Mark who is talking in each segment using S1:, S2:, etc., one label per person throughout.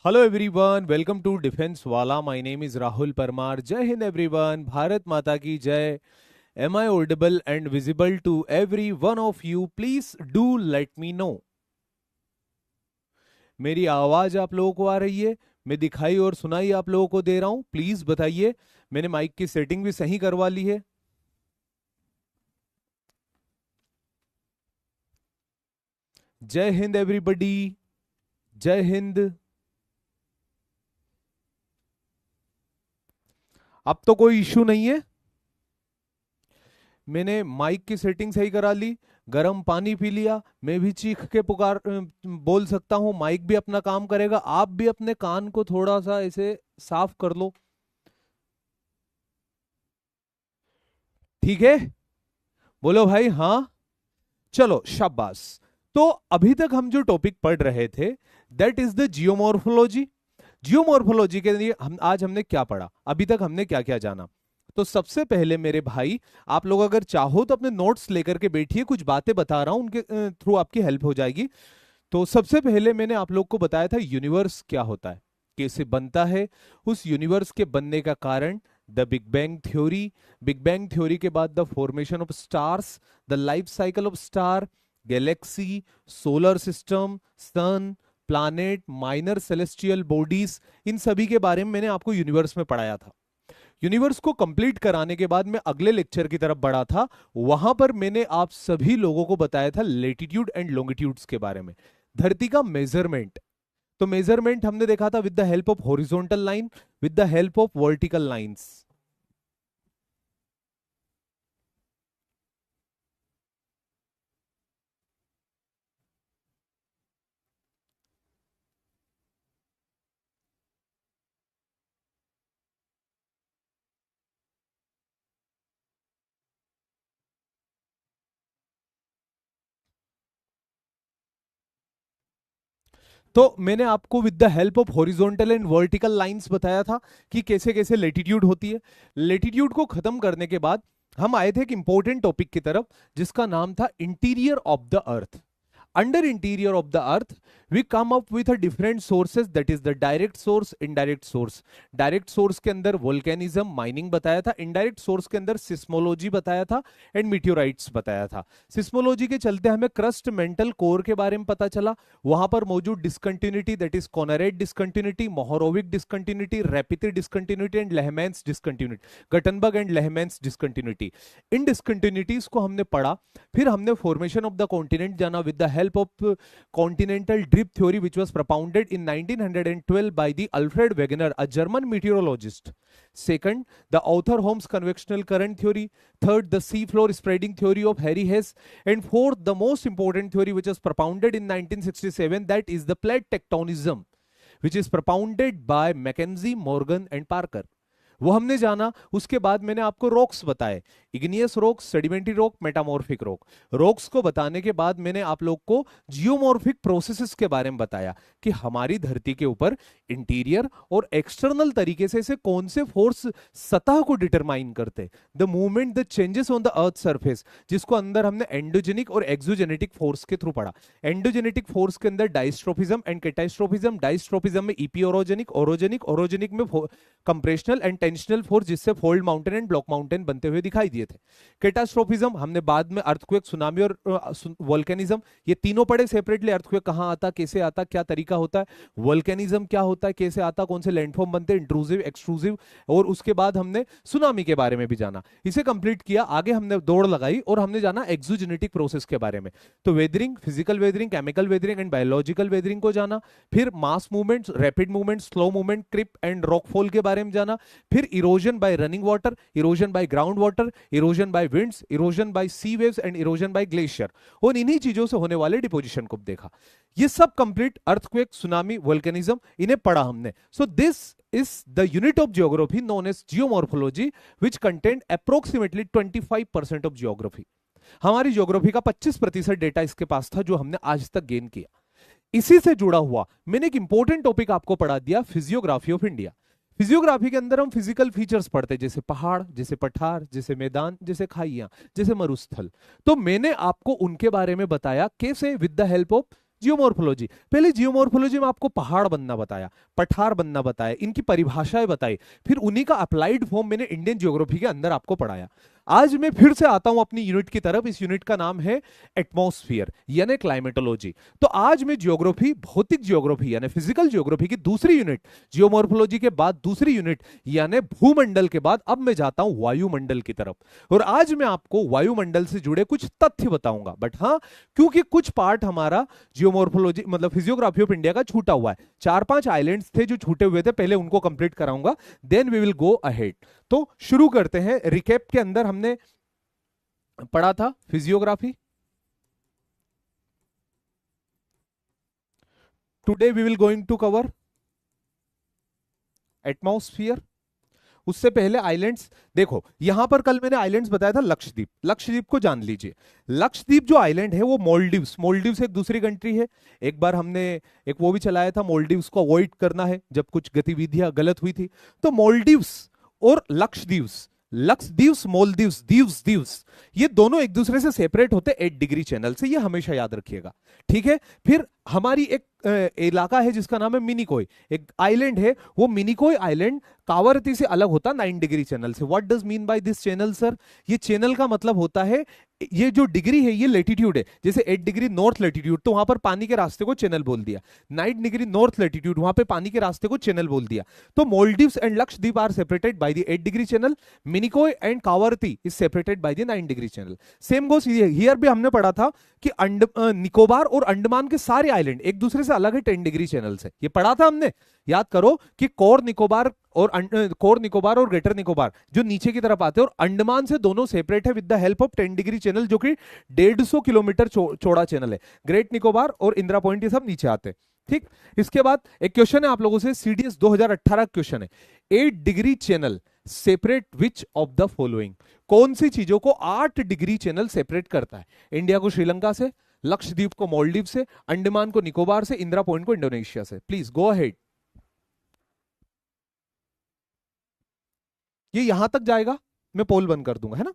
S1: Hello everyone, welcome to Defense Wala. My name is Rahul Parmar. Jai Hind everyone. Bharat Mata ki jai. Am I audible and visible to every one of you? Please do let me know. मेरी आवाज आप लोगों को आ रही है? मैं दिखाई और सुनाई आप लोगों को दे रहा हूं? प्लीज बताइए. मैंने माइक की सेटिंग भी सही करवा ली है. जय हिंद एवरीबॉडी. जय हिंद. अब तो कोई इश्यू नहीं है. मैंने माइक की सेटिंग सही करा ली, गर्म पानी पी लिया, मैं भी चीख के बोल सकता हूं, माइक भी अपना काम करेगा. आप भी अपने कान को थोड़ा सा ऐसे साफ कर लो. ठीक है, बोलो भाई. हाँ, चलो शाबाश. तो अभी तक हम जो टॉपिक पढ़ रहे थे, that is the geomorphology. Geomorphology के लिए आज हमने क्या पढ़ा, अभी तक हमने क्या क्या जाना. तो सबसे पहले मेरे भाई, आप लोग अगर चाहो तो अपने नोट्स लेकर के बैठिए. कुछ बातें बता रहा हूं, उनके थ्रू आपकी हेल्प हो जाएगी. तो सबसे पहले मैंने आप लोग को बताया था यूनिवर्स क्या होता है, कैसे बनता है, उस यूनिवर्स के बनने का कारण, the big bang theory. Big bang theory के बाद the formation of stars, the life cycle of star, galaxy, solar system, sun, planet, minor celestial bodies. इन सभी के बारे में मैंने आपको यूनिवर्स में पढ़ाया था. यूनिवर्स को कंप्लीट कराने के बाद मैं अगले लेक्चर की तरफ बढ़ा था. वहां पर मैंने आप सभी लोगों को बताया था लेटीट्यूड एंड लॉन्गिट्यूड्स के बारे में, धरती का मेजरमेंट. तो मेजरमेंट हमने देखा था with the help of horizontal line, with the help of vertical lines. तो मैंने आपको with the help of horizontal and vertical lines बताया था कि कैसे कैसे लेटीट्यूड होती है. लेटीट्यूड को खत्म करने के बाद हम आए थे एक इंपॉर्टेंट टॉपिक की तरफ, जिसका नाम था interior of the earth. Under interior of the earth we come up with a different sources, that is the direct source, indirect source. direct source के अंदर volcanism, mining बताया था. indirect source के अंदर sismology बताया था and meteorites बताया था. sismology के चलते हमें crust mantle core के बारे में पता चला. वहां पर मौजूद discontinuity, that is Conrad discontinuity, Mohorovic discontinuity, Rapid discontinuity and Lehman's discontinuity, Gutenberg and Lehman's discontinuity. In discontinuities को हमने पढ़ा. फिर हमने formation of the continent जाना with the help of continental drift theory, which was propounded in 1912 by the Alfred Wegener, a German meteorologist. Second, the Author-Holmes convectional current theory. Third, the seafloor spreading theory of Harry Hess. And fourth, the most important theory, which was propounded in 1967, that is the plate tectonism, which is propounded by Mackenzie, Morgan and Parker. वो हमने जाना. उसके बाद मैंने आपको rocks बताए, igneous rocks, sedimentary rock, metamorphic rock. Rocks को बताने के बाद मैंने आप लोग को जियोमॉर्फिक प्रोसेसेस के बारे में बताया कि हमारी धरती के ऊपर इंटीरियर और एक्सटर्नल तरीके से कौन से फोर्स सतह को डिटरमाइन करते, the movement, the changes on the earth surface, जिसको अंदर हमने एंडोजेनिक और एक्सोजेनेटिक फोर्स के थ्रू पढ़ा. एंडोजेनेटिक फोर्स के अंदर डाइस्ट्रोफिज्म एंड कैटास्ट्रोफिज्म. डाइस्ट्रोफिज्म में ईपी ओरोजेनिक, ओरोजेनिक में कंप्रेशनल एंड टेंशनल फोर्स, जिससे fold mountain and block mountain बनते हुए दिखाई दिए थे. कैटास्ट्रोफिज्म हमने बाद में अर्थक्वेक, सुनामी और वोल्केनिज्म, ये तीनों पढ़े सेपरेटली. अर्थक्वेक कहां आता, कैसे आता, क्या तरीका होता है. वोल्केनिज्म क्या होता है, कैसे आता, कौन से लैंडफॉर्म बनते हैं, इंट्रूसिव, एक्सट्रूसिव. और उसके बाद हमने सुनामी के बारे में भी जाना. इसे कंप्लीट किया, आगे हमने दौड़ लगाई और हमने जाना एक्सोजेनेटिक प्रोसेस के बारे में. तो weathering, physical weathering, chemical weathering and biological weathering को जाना. फिर mass movement, rapid movement, slow movement, creep and rockfall के बारे में जाना. फिर erosion by running water, erosion by ground water, erosion by winds, erosion by sea waves and erosion by glacier. और इन्हीं चीजों से होने वाले डिपोजिशन को देखा. ये सब कंप्लीट अर्थक्वेक, सुनामी, वोल्केनिज्म, इन्हें पढ़ा हमने. So this is the unit of geography known as geomorphology, which contained approximately 25% of geography. हमारी ज्योग्राफी का 25% डेटा इसके पास था, जो हमने आज तक गेन किया. इसी से जुड़ा हुआ मैंने एक इंपॉर्टेंट टॉपिक आपको पढ़ा दिया, फिजियोग्राफी ऑफ इंडिया. फिजियोग्राफी के अंदर हम फिजिकल फीचर्स पढ़ते, जैसे पहाड़, जैसे पठार, जैसे मैदान, जैसे खाइयां, जैसे मरुस्थल. तो मैंने आपको उनके बारे में बताया कैसे, with the help of geomorphology. पहले जियोमॉर्फोलॉजी में आपको पहाड़ बनना बताया, पठार बनना बताया, इनकी परिभाषाएं बताई, फिर उन्हीं का अप्लाइड फॉर्म मैंने इंडियन ज्योग्राफी के अंदर आपको पढ़ाया। आज मैं फिर से आता हूं अपनी यूनिट की तरफ। इस यूनिट का नाम है एटमॉस्फेयर यानी क्लाइमेटोलॉजी। तो आज मैं ज्योग्राफी, भौतिक ज्योग्राफी यानी फिजिकल ज्योग्राफी की दूसरी यूनिट, जियोमॉर्फोलॉजी के बाद दूसरी यूनिट यानी भूमंडल के बाद अब मैं जाता हूं वायुमंडल की तरफ। और आज मैं आपको वायुमंडल से जुड़े कुछ तथ्य बताऊंगा। बट हाँ, क्योंकि कुछ पार्ट हमारा जियोमॉर्फोलॉजी मतलब फिजियोग्राफी ऑफ इंडिया का छूटा हुआ है, 4-5 आइलैंड्स थे जो छूटे हुए थे, पहले उनको कंप्लीट कराऊंगा, then we will go ahead. तो शुरू करते हैं। रिकैप के अंदर हमने पढ़ा था physiography. Today we will going to cover atmosphere. उससे पहले आइलैंड्स देखो, यहां पर कल मैंने आइलैंड्स बताया था लक्षद्वीप। लक्षद्वीप को जान लीजिए। लक्षद्वीप जो आइलैंड है वो मोल्डीव्स, मोल्डीव्स एक दूसरी कंट्री है। एक बार हमने एक वो भी चलाया था, मोल्डीव्स को अवॉइड करना है जब कुछ गतिविधियां गलत हुई थी। तो मोल्डीव्स और लक्षद्वीप्स, लक्षद्वीप्स, मोल्दीव्स, दीव्स, दीव्स, ये दोनों एक दूसरे से सेपरेट होते 8 डिग्री चैनल से, ये हमेशा याद रखिएगा। ठीक है। फिर हमारी एक इलाका है जिसका नाम है मिनिकोय, एक आइलैंड है, वो मिनिकोय आइलैंड कावरती से अलग होता 9 डिग्री चैनल से। What does mean by this channel sir? ये चैनल का मतलब होता है, ये जो डिग्री है ये लेटीट्यूड है। जैसे 8 डिग्री नॉर्थ लेटीट्यूड, तो वहां पर पानी के रास्ते को चैनल बोल दिया। 9 डिग्री नॉर्थ लेटीट्यूड, वहां पे पानी के रास्ते को चैनल बोल दिया। तो Maldives and Lakshadweep are separated by the 8 degree channel, Minicoy and Kavaratti is separated by the 9 degree channel. Same goes here भी हमने पढ़ा था कि निकोबार और अंडमान के सारे आइलैंड एक दूसरे से अलग है 10 डिग्री चैनल से, ये पढ़ा था हमने। याद करो कि कोर निकोबार और ग्रेटर निकोबार जो नीचे की तरफ आते हैं, और अंडमान से दोनों सेपरेट है with the help of 10 degree channel, जो कि 150 किलोमीटर चौड़ा चैनल है। ग्रेट निकोबार और इंदिरा पॉइंट ये सब नीचे आते हैं। ठीक। इसके बाद एक क्वेश्चन है आप लोगों से, सीडीएस 2018 क्वेश्चन है, 8 degree channel separate which of the following? कौन सी चीजों को 8 डिग्री चैनल सेपरेट करता है? इंडिया को श्रीलंका से, लक्षद्वीप को मालदीव से, अंडमान को निकोबार से, इंदिरा पॉइंट को इंडोनेशिया से। Please go ahead. ये यहां तक जाएगा, मैं पोल बंद कर दूंगा, है ना।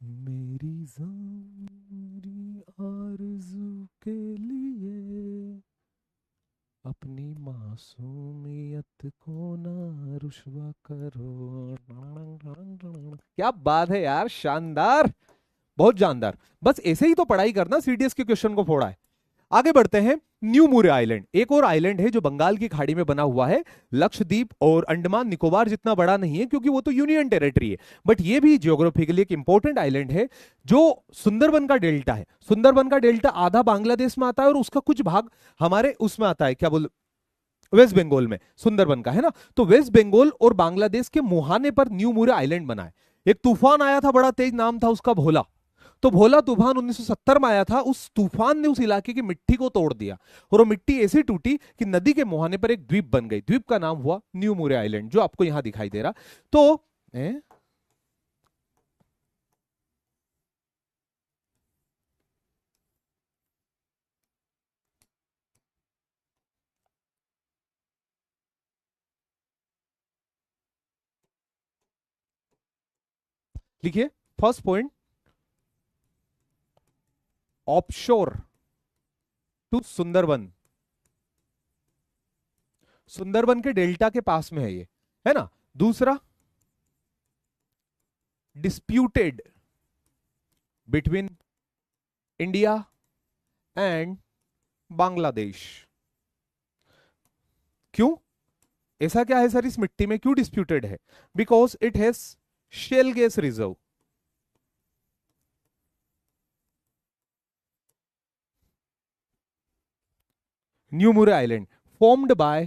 S1: मेरी सारी आरज़ू के लिए अपनी मासूमियत को ना रुस्वा करो। क्या बात है यार, शानदार, बहुत जानदार। बस ऐसे ही तो पढ़ाई करना, सीडीएस के क्वेश्चन को फोड़ा है। आगे बढ़ते हैं। न्यू मूरे आइलैंड एक और आइलैंड है जो बंगाल की खाड़ी में बना हुआ है। लक्षद्वीप और अंडमान निकोबार जितना बड़ा नहीं है क्योंकि वो तो यूनियन टेरिटरी है, बट ये भी ज्योग्राफिकली एक इंपॉर्टेंट आइलैंड है जो सुंदरबन का डेल्टा है। सुंदरबन का डेल्टा आधा बांग्लादेश में आता है और उसका कुछ भाग हमारे उसमें आता है, क्या बोल, वेस्ट बंगाल में, सुंदरबन का, है ना। तो वेस्ट बंगाल और बांग्लादेश के मुहाने पर न्यू मूरे आइलैंड बना है। एक तूफान आया था बड़ा तेज, नाम था उसका भोला। तो भोला तूफान 1970 में आया था। उस तूफान ने उस इलाके की मिट्टी को तोड़ दिया और वो मिट्टी ऐसी टूटी कि नदी के मुहाने पर एक द्वीप बन गई। द्वीप का नाम हुआ न्यू मूरे आइलैंड, जो आपको यहां दिखाई दे रहा। तो लिखिए first point, offshore to Sundarban, Sundarban के डेल्टा के पास में है ये, है ना। दूसरा, disputed between India and Bangladesh. क्यों, ऐसा क्या है सर इस मिट्टी में, क्यों डिस्प्यूटेड है? Because it has shell gas reserve. New Moore island formed by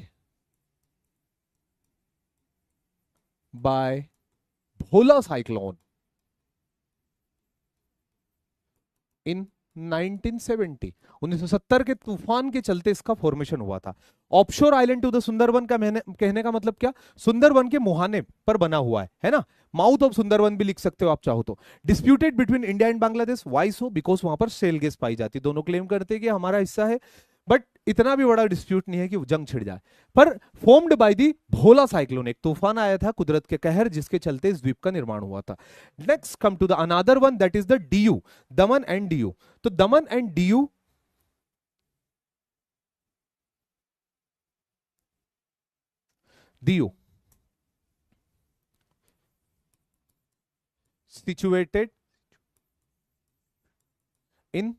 S1: Bhola cyclone in 1970 1970 के तूफान के चलते इसका फॉर्मेशन हुआ था। Offshore island to the Sundarban का कहने का मतलब क्या, सुंदरबन के मुहाने पर बना हुआ है ना। माउथ ऑफ सुंदरबन भी लिख सकते हो आप चाहो तो। Disputed between India and Bangladesh, why so, because वहां पर शेल गैस पाई जाती, दोनों क्लेम करते हैं कि हमारा हिस्सा है, बट इतना भी बड़ा डिस्प्यूट नहीं है कि जंग छिड़ जाए। पर formed by the Bhola cyclone, एक तूफान आया था कुदरत के कहर, जिसके चलते इस द्वीप का निर्माण हुआ था। Next come to the another one, that is the Diu, Daman and Diu. तो Daman and Diu Diu situated in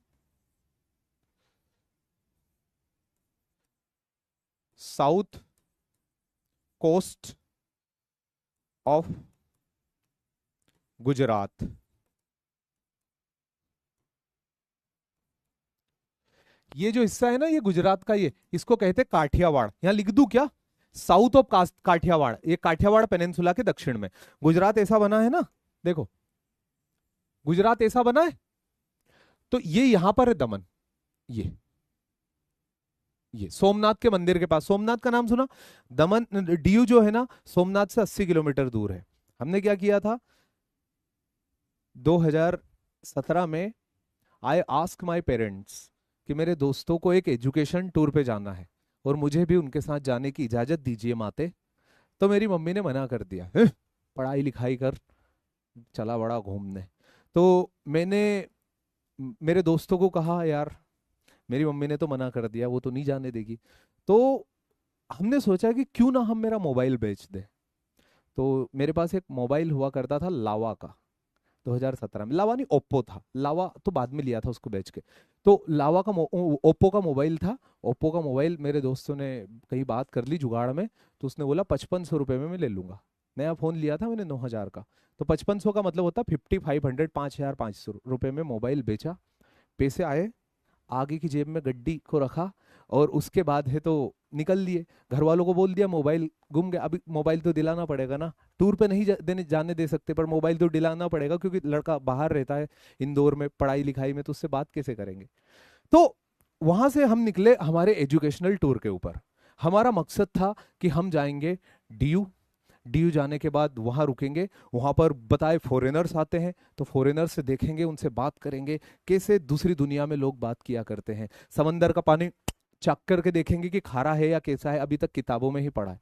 S1: south coast of Gujarat. ये जो हिस्सा है ना, ये गुजरात का, ये इसको कहते हैं काठियावाड़। यहां लिख दूं क्या, साउथ ऑफ काठियावाड़, ये काठियावाड़ पेनिनसुला के दक्षिण में। गुजरात ऐसा बना है ना, देखो गुजरात ऐसा बना है, तो ये यहां पर है दमन, ये सोमनाथ के मंदिर के पास, सोमनाथ का नाम सुना। दमन डीयू जो है ना, सोमनाथ से 80 किलोमीटर दूर है। हमने क्या किया था 2017 में, आई आस्क माई पेरेंट्स कि मेरे दोस्तों को एक एजुकेशन टूर पे जाना है और मुझे भी उनके साथ जाने की इजाजत दीजिए माते। तो मेरी मम्मी ने मना कर दिया, पढ़ाई लिखाई कर, चला बड़ा घूमने। तो मैंने मेरे दोस्तों को कहा यार मेरी मम्मी ने तो मना कर दिया, वो तो नहीं जाने देगी। तो हमने सोचा कि क्यों ना हम मेरा मोबाइल बेच दें। तो मेरे पास एक मोबाइल हुआ करता था लावा का, 2017 में। लावा नहीं, ओप्पो था, लावा तो बाद में लिया था उसको बेच के। तो लावा का ओप्पो का मोबाइल था। ओप्पो का मोबाइल मेरे दोस्तों ने कहीं बात कर ली जुगाड़ में, तो उसने बोला 5500 रुपये में मैं ले लूंगा। नया फोन लिया था मैंने 9000 का, तो 5500 का मतलब होता 5500, 5500 रुपये में मोबाइल बेचा। पैसे आए, आगे की जेब में गड्डी को रखा, और उसके बाद है तो निकल लिए। घर वालों को बोल दिया मोबाइल गुम गया। अभी मोबाइल तो दिलाना पड़ेगा ना, टूर पे नहीं जाने दे सकते, पर मोबाइल तो दिलाना पड़ेगा क्योंकि लड़का बाहर रहता है इंदौर में पढ़ाई लिखाई में, तो उससे बात कैसे करेंगे। तो वहां से हम निकले हमारे एजुकेशनल टूर के ऊपर। हमारा मकसद था कि हम जाएंगे डीयू। डीयू जाने के बाद वहां रुकेंगे, वहां पर बताए फॉरेनर्स आते हैं, तो फॉरेनर्स से देखेंगे, उनसे बात करेंगे कैसे दूसरी दुनिया में लोग बात किया करते हैं। समंदर का पानी चख करके देखेंगे कि खारा है या कैसा है, अभी तक किताबों में ही पढ़ा है।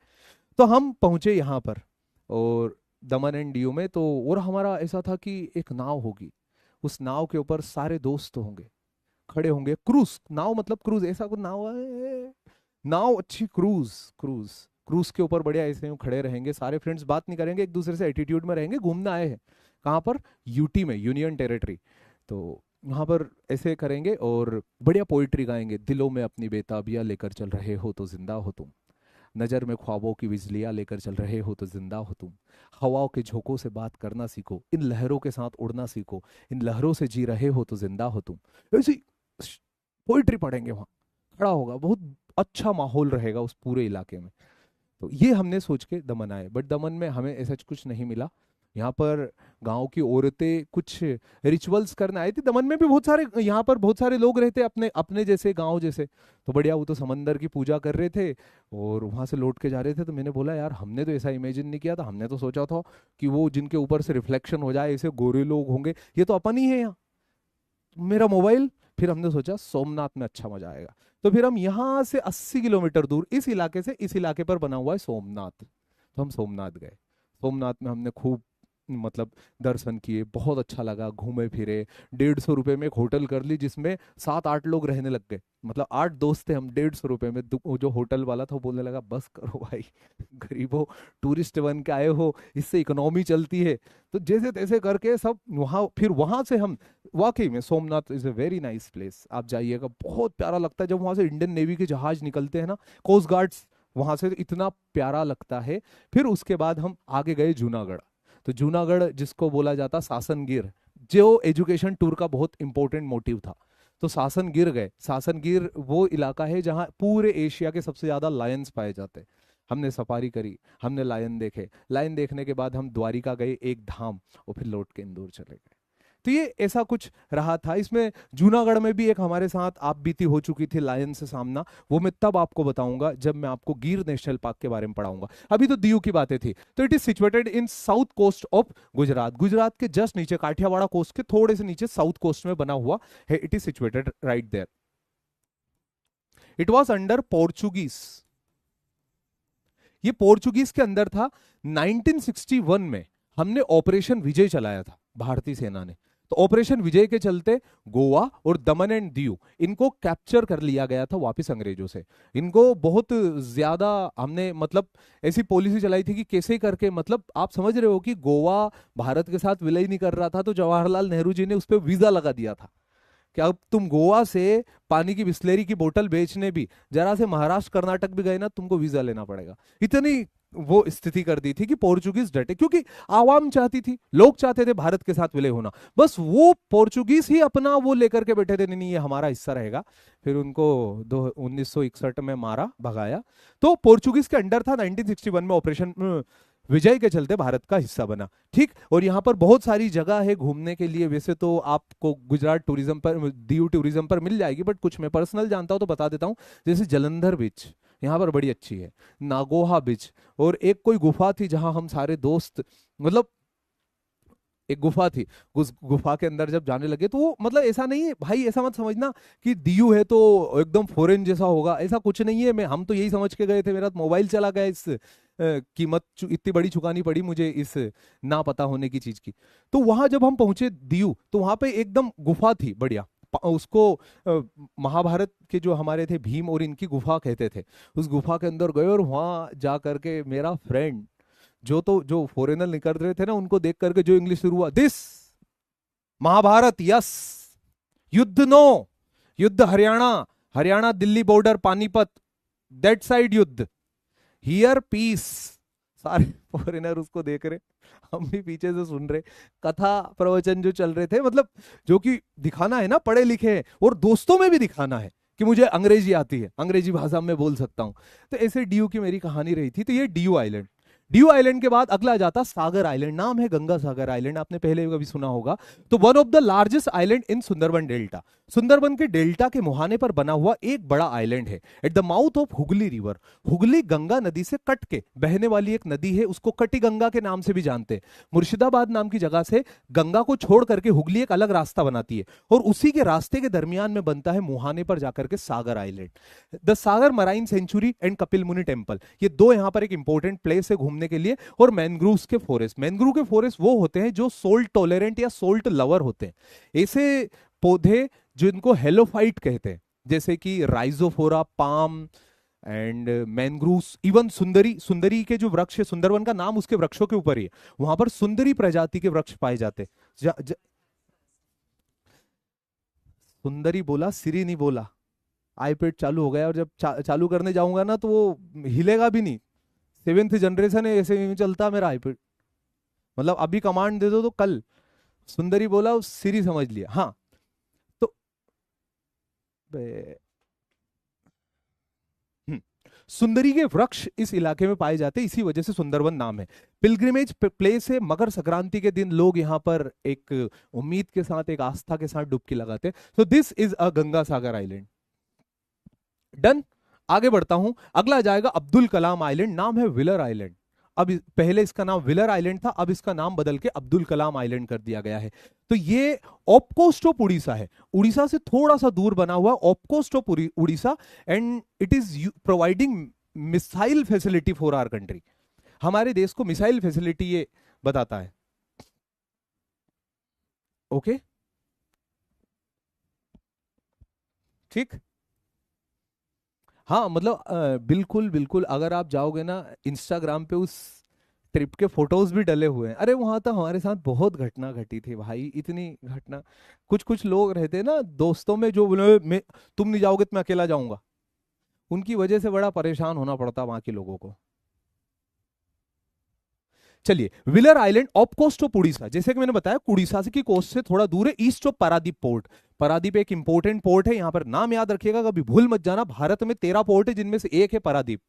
S1: तो हम पहुंचे यहाँ पर और दमन एंड डीयू में। तो और हमारा ऐसा था कि एक नाव होगी, उस नाव के ऊपर सारे दोस्त होंगे, खड़े होंगे। क्रूज नाव मतलब क्रूज, ऐसा कुछ नाव है, नाव अच्छी क्रूज, क्रूज के ऊपर बढ़िया ऐसे यूं खड़े रहेंगे सारे फ्रेंड्स, बात नहीं करेंगे, एक दूसरे से एटीट्यूड में रहेंगे। घूमना आए हैं कहाँ पर, यूटी में, यूनियन टेरिटरी। तो वहां पर ऐसे करेंगे और बढ़िया पोइट्री गाएंगे। दिलों में अपनी बेताबियां लेकर चल रहे हो तो जिंदा हो तुम, नजर में ख्वाबों की बिजलियां लेकर चल रहे हो तो जिंदा हो तुम, हवाओं के झोंकों से बात करना सीखो, इन लहरों के साथ उड़ना सीखो, इन लहरों से जी रहे हो तो जिंदा हो तुम। ऐसी पोइट्री पढ़ेंगे वहां, खड़ा होगा, बहुत अच्छा माहौल रहेगा उस पूरे इलाके में। तो ये हमने सोच के दमन आए, बट दमन में हमें ऐसा कुछ नहीं मिला। यहाँ पर गांव की औरतें कुछ रिचुअल्स करने आई थी। दमन में भी बहुत सारे, यहाँ पर बहुत सारे लोग रहते अपने अपने जैसे, गांव जैसे। तो बढ़िया, वो तो समंदर की पूजा कर रहे थे और वहां से लौट के जा रहे थे। तो मैंने बोला यार हमने तो ऐसा इमेजिन नहीं किया था, हमने तो सोचा था कि वो जिनके ऊपर से रिफ्लेक्शन हो जाए ऐसे गोरे लोग होंगे, ये तो अपन ही है यहाँ। मेरा मोबाइल, फिर हमने सोचा सोमनाथ में अच्छा मजा आएगा। तो फिर हम यहाँ से 80 किलोमीटर दूर इस इलाके से, इस इलाके पर बना हुआ है सोमनाथ, तो हम सोमनाथ गए। सोमनाथ में हमने खूब मतलब दर्शन किए, बहुत अच्छा लगा, घूमे फिरे। 150 रुपये में एक होटल कर ली जिसमें 7-8 लोग रहने लग गए। मतलब 8 दोस्त थे हम, 150 रुपये में। वो जो होटल वाला था वो बोलने लगा बस करो भाई, गरीबो टूरिस्ट बन के आए हो, इससे इकोनॉमी चलती है। तो जैसे तैसे करके सब वहाँ, फिर वहां से हम, वाकई में Somnath is a very nice place, आप जाइएगा, बहुत प्यारा लगता है। जब वहां से इंडियन नेवी के जहाज निकलते हैं ना, कोस्ट गार्ड्स, वहां से इतना प्यारा लगता है। फिर उसके बाद हम आगे गए जूनागढ़। तो जूनागढ़ जिसको बोला जाता सासन गिर, जो एजुकेशन टूर का बहुत इंपॉर्टेंट मोटिव था। तो सासन गिर गए। सासन गिर वो इलाका है जहाँ पूरे एशिया के सबसे ज्यादा लायंस पाए जाते हैं। हमने सफारी करी, हमने लायन देखे। लायन देखने के बाद हम द्वारिका गए एक धाम, और फिर लौट के इंदौर चले गए। तो ये ऐसा कुछ रहा था। इसमें जूनागढ़ में भी एक हमारे साथ आप बीती हो चुकी थी लायन से सामना, वो मैं तब आपको बताऊंगा जब मैं आपको गिर नेशनल पार्क के बारे में पढ़ाऊंगा। अभी तो दीव की बातें थी। तो it is situated in south coast of Gujarat, Gujarat के जस्ट नीचे, काठियावाड़ कोस्ट के थोड़े से नीचे साउथ कोस्ट में बना हुआ है। It is situated right there. It was under Portuguese, ये पोर्चुगीज के अंदर था। 1961 में हमने ऑपरेशन विजय चलाया था भारतीय सेना ने। तो ऑपरेशन विजय के चलते गोवा और दमन एंड दीव इनको कैप्चर कर लिया गया था वापस अंग्रेजों से। इनको बहुत ज्यादा हमने मतलब ऐसी पॉलिसी चलाई थी कि कैसे करके, मतलब आप समझ रहे हो कि गोवा भारत के साथ विलय नहीं कर रहा था, तो जवाहरलाल नेहरू जी ने उस पर वीजा लगा दिया था कि अब तुम गोवा से पानी की बिस्लेरी की बोतल बेचने भी, जरा से महाराष्ट्र कर्नाटक भी गए ना, तुमको वीजा लेना पड़ेगा। इतनी वो स्थिति कर दी थी कि पोर्चुगीज डटे, क्योंकि आवाम चाहती थी, लोग चाहते थे भारत के साथ विलय होना। बस वो पोर्चुगीज ही अपना वो लेकर के बैठे थे, नहीं नहीं ये हमारा हिस्सा रहेगा। फिर उनको 1961 में मारा, भगाया। तो पोर्चुगीज के अंडर था। 1961 में ऑपरेशन विजय के चलते भारत का हिस्सा बना। ठीक, और यहाँ पर बहुत सारी जगह है घूमने के लिए। वैसे तो आपको गुजरात टूरिज्म पर, दीव टूरिज्म पर मिल जाएगी, बट कुछ मैं पर्सनल जानता हूँ तो बता देता हूँ। जैसे जलंधर बीच यहाँ पर बड़ी अच्छी है, नागोहा बीच, और एक कोई गुफा थी जहां हम सारे दोस्त, मतलब एक गुफा थी, उस गुफा के अंदर जब जाने लगे तो वो मतलब ऐसा नहीं है भाई, ऐसा मत समझना कि दीव है तो एकदम फॉरेन जैसा होगा, ऐसा कुछ नहीं है। मैं हम तो यही समझ के गए थे, मेरा मोबाइल चला गया, इस कीमत इतनी बड़ी चुकानी पड़ी मुझे इस ना पता होने की चीज की। तो वहां जब हम पहुंचे दीव, तो वहां पे एकदम गुफा थी बढ़िया, उसको महाभारत के जो हमारे थे भीम और इनकी गुफा कहते थे। उस गुफा के अंदर गए और वहां जा करके मेरा फ्रेंड जो फॉरेनर निकल रहे थे ना, उनको देख करके जो इंग्लिश शुरू हुआ, दिस महाभारत, यस, युद्ध नो, युद्ध Haryana, Haryana Delhi border Panipat, that side युद्ध, हियर पीस। सारे फॉरेनर उसको देख रहे, हम भी पीछे से सुन रहे, कथा प्रवचन जो चल रहे थे, मतलब जो कि दिखाना है ना, पढ़े लिखे हैं और दोस्तों में भी दिखाना है कि मुझे अंग्रेजी आती है, अंग्रेजी भाषा में बोल सकता हूं। तो ऐसे डीयू की मेरी कहानी रही थी। तो ये डीयू आइलैंड, डीयू आइलैंड के बाद अगला जाता सागर आइलैंड, नाम है गंगा सागर आइलैंड, आपने पहले कभी सुना होगा। तो one of the largest island in Sundarban delta, Sundarban के डेल्टा के मुहाने पर बना हुआ एक बड़ा आइलैंड है। At the mouth of Hooghly river, Hooghly Ganga नदी से कट के बहने वाली एक नदी है, उसको कटी गंगा के नाम से भी जानते हैं। मुर्शिदाबाद नाम की जगह से गंगा को छोड़ करके हुगली एक अलग रास्ता बनाती है, और उसी के रास्ते के दरमियान में बनता है मुहाने पर जाकर के Sagar island. The Sagar marine sanctuary and Kapil Muni temple, ये दो यहां पर एक इंपॉर्टेंट प्लेस है घूमने के लिए। और मैनग्रूव्स के फॉरेस्ट, मैनग्रूव के फॉरेस्ट वो होते हैं जो सोल्ट टॉलरेंट या सोल्ट लवर होते हैं। ऐसे पौधे जो इनको हेलोफाइट कहते हैं, जैसे कि Rhizophora, palm and mangroves, even सुंदरी, सुंदरी के जो वृक्ष है, सुंदरवन का नाम उसके वृक्षों के ऊपर ही है, वहां पर सुंदरी प्रजाति के वृक्ष पाए जाते। सुंदरी बोला, सिरी नहीं बोला। आईपैड चालू हो गया, और जब चालू करने जाऊंगा ना तो वो हिलेगा भी नहीं। 7th जनरेशन है, ऐसे ही चलता मेरा आईपैड, मतलब अभी कमांड दे दो तो कल सुंदरी बोला, सिरी समझ लिया। हाँ, तो सुंदरी के वृक्ष इस इलाके में पाए जाते हैं, इसी वजह से सुंदरवन नाम है। पिलग्रिमेज प्लेस है, मकर संक्रांति के दिन लोग यहाँ पर एक उम्मीद के साथ, एक आस्था के साथ डुबकी लगाते हैं। तो this is a Ganga Sagar island. Done, आगे बढ़ता हूं। अगला जाएगा अब्दुल कलाम आइलैंड, नाम है विलर आइलैंड। अब पहले इसका नाम विलर आइलैंड था, अब इसका नाम बदल के अब्दुल कलाम आइलैंड कर दिया गया है। तो ये ऑफ कोस्ट ऑफ उड़ीसा है, उड़ीसा से थोड़ा सा दूर बना हुआ off coast of Orissa, and it is providing missile facility for our country. हमारे देश को मिसाइल फैसिलिटी ये बताता है। ओके, ठीक। हाँ, मतलब बिल्कुल बिल्कुल, अगर आप जाओगे ना इंस्टाग्राम पे, उस ट्रिप के फोटोज भी डले हुए हैं। अरे वहां तो हमारे साथ बहुत घटना घटी थी भाई, इतनी घटना। कुछ कुछ लोग रहते हैं ना दोस्तों में, जो बोले मैं, तुम नहीं जाओगे तो मैं अकेला जाऊंगा, उनकी वजह से बड़ा परेशान होना पड़ता वहां के लोगों को। चलिए, Wheeler island off coast of Orissa, जैसे कि मैंने बताया उड़ीसा की कोस्ट से थोड़ा दूर है, east of Paradip port. Paradip एक इंपॉर्टेंट पोर्ट है, यहां पर नाम याद रखिएगा, कभी भूल मत जाना। भारत में 13 पोर्ट है, जिनमें से एक है पारादीप।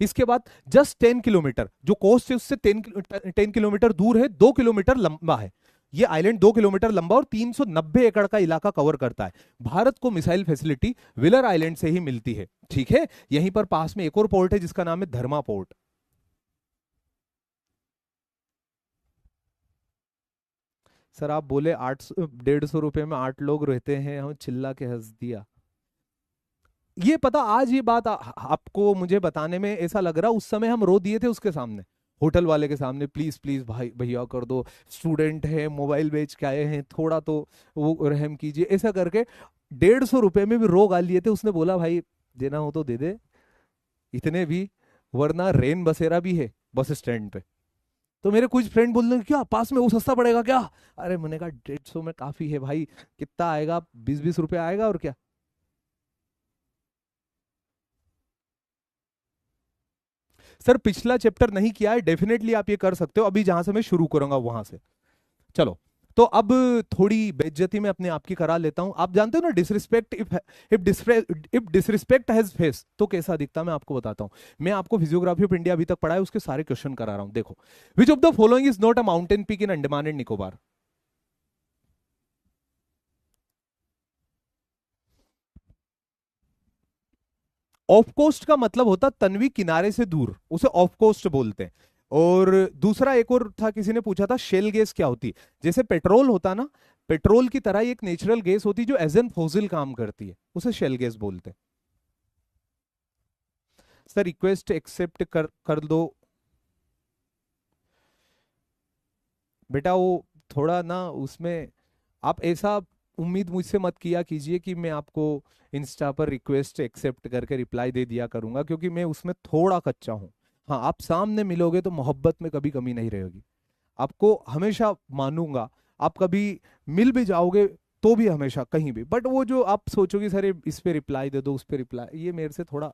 S1: इसके बाद जस्ट 10 किलोमीटर जो कोस्ट है उससे 10 किलोमीटर दूर है, 2 किलोमीटर लंबा है, ये आइलैंड 2 किलोमीटर लंबा और 390 एकड़ का इलाका कवर करता है। भारत को मिसाइल फैसिलिटी विलर आइलैंड से ही मिलती है। ठीक है, यहीं पर पास में एक और पोर्ट है जिसका नाम है धर्मा पोर्ट। सर आप बोले 150 में 8 लोग रहते हैं, हम चिल्ला के हंस दिया। ये पता, आज ये बात आपको मुझे बताने में ऐसा लग रहा, उस समय हम रो दिए थे उसके सामने, होटल वाले के सामने, प्लीज प्लीज भाई भैया कर दो, स्टूडेंट है, मोबाइल बेच के आए हैं, थोड़ा तो वो रहम कीजिए, ऐसा करके 150 में भी रो गाल लिए थे। उसने बोला भाई देना हो तो दे दे, इतने भी, वरना रेन बसेरा भी है बस स्टैंड पे। तो मेरे कुछ फ्रेंड बोल रहे क्या पास में वो सस्ता पड़ेगा क्या? अरे मैंने कहा 150 में काफी है भाई, कितना आएगा, 20-20 रुपए आएगा और क्या। सर पिछला चैप्टर नहीं किया है, डेफिनेटली आप ये कर सकते हो, अभी जहां से मैं शुरू करूंगा वहां से। चलो, तो अब थोड़ी बेइज्जती में अपने आप की करा लेता हूं। आप जानते हो ना disrespect, if disrespect has face तो कैसा दिखता है, मैं आपको बताता हूं। मैं आपको फिजियोग्राफी ऑफ इंडिया अभी तक पढ़ा है, उसके सारे क्वेश्चन करा रहा हूं। देखो, which of the following is not a mountain peak in Andaman and Nicobar? Off coast का मतलब होता तन्वी किनारे से दूर, उसे ऑफ कोस्ट बोलते हैं। और दूसरा एक और था, किसी ने पूछा था शेल गैस क्या होती है। जैसे पेट्रोल होता ना, पेट्रोल की तरह ही एक नेचुरल गैस होती है जो एज एन फॉसिल काम करती है, उसे शेल गैस बोलते हैं। सर रिक्वेस्ट एक्सेप्ट कर दो बेटा, वो थोड़ा ना उसमें आप ऐसा उम्मीद मुझसे मत किया कीजिए कि मैं आपको इंस्टा पर रिक्वेस्ट एक्सेप्ट करके रिप्लाई दे दिया करूंगा, क्योंकि मैं उसमें थोड़ा कच्चा हूं। हाँ, आप सामने मिलोगे तो मोहब्बत में कभी कमी नहीं रहेगी, आपको हमेशा मानूंगा। आप कभी मिल भी जाओगे तो भी हमेशा कहीं भी, बट वो जो आप सोचोगे सर इस पे रिप्लाई दे दो, उस पे रिप्लाई, ये मेरे से थोड़ा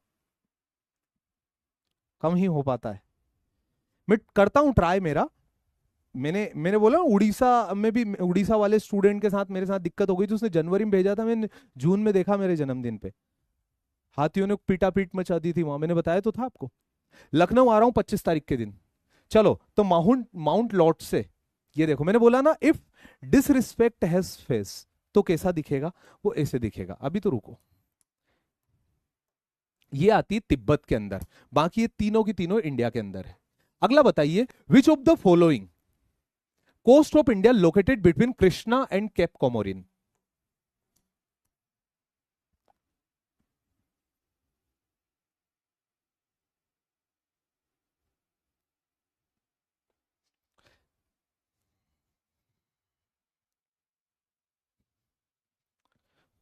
S1: कम ही हो पाता है। मैं करता हूँ ट्राई मेरा। मैंने बोला ना, उड़ीसा में भी उड़ीसा वाले स्टूडेंट के साथ मेरे साथ दिक्कत हो गई थी, उसने जनवरी में भेजा था, मैंने जून में देखा मेरे जन्मदिन पे। हाथियों ने पीटा पीट मचा दी थी वहां, मैंने बताया तो था आपको। लखनऊ आ रहा हूँ 25 तारीख के दिन। चलो, तो माउंट माउंट लॉट से, ये देखो मैंने बोला ना, इफ डिसरिस्पेक्ट हैज फेस तो कैसा दिखेगा, वो ऐसे दिखेगा। अभी तो रुको, ये आती है तिब्बत के अंदर, बाकी ये तीनों की तीनों इंडिया के अंदर है। अगला बताइए, which of the following coast of India located between Krishna and Cape Comorin?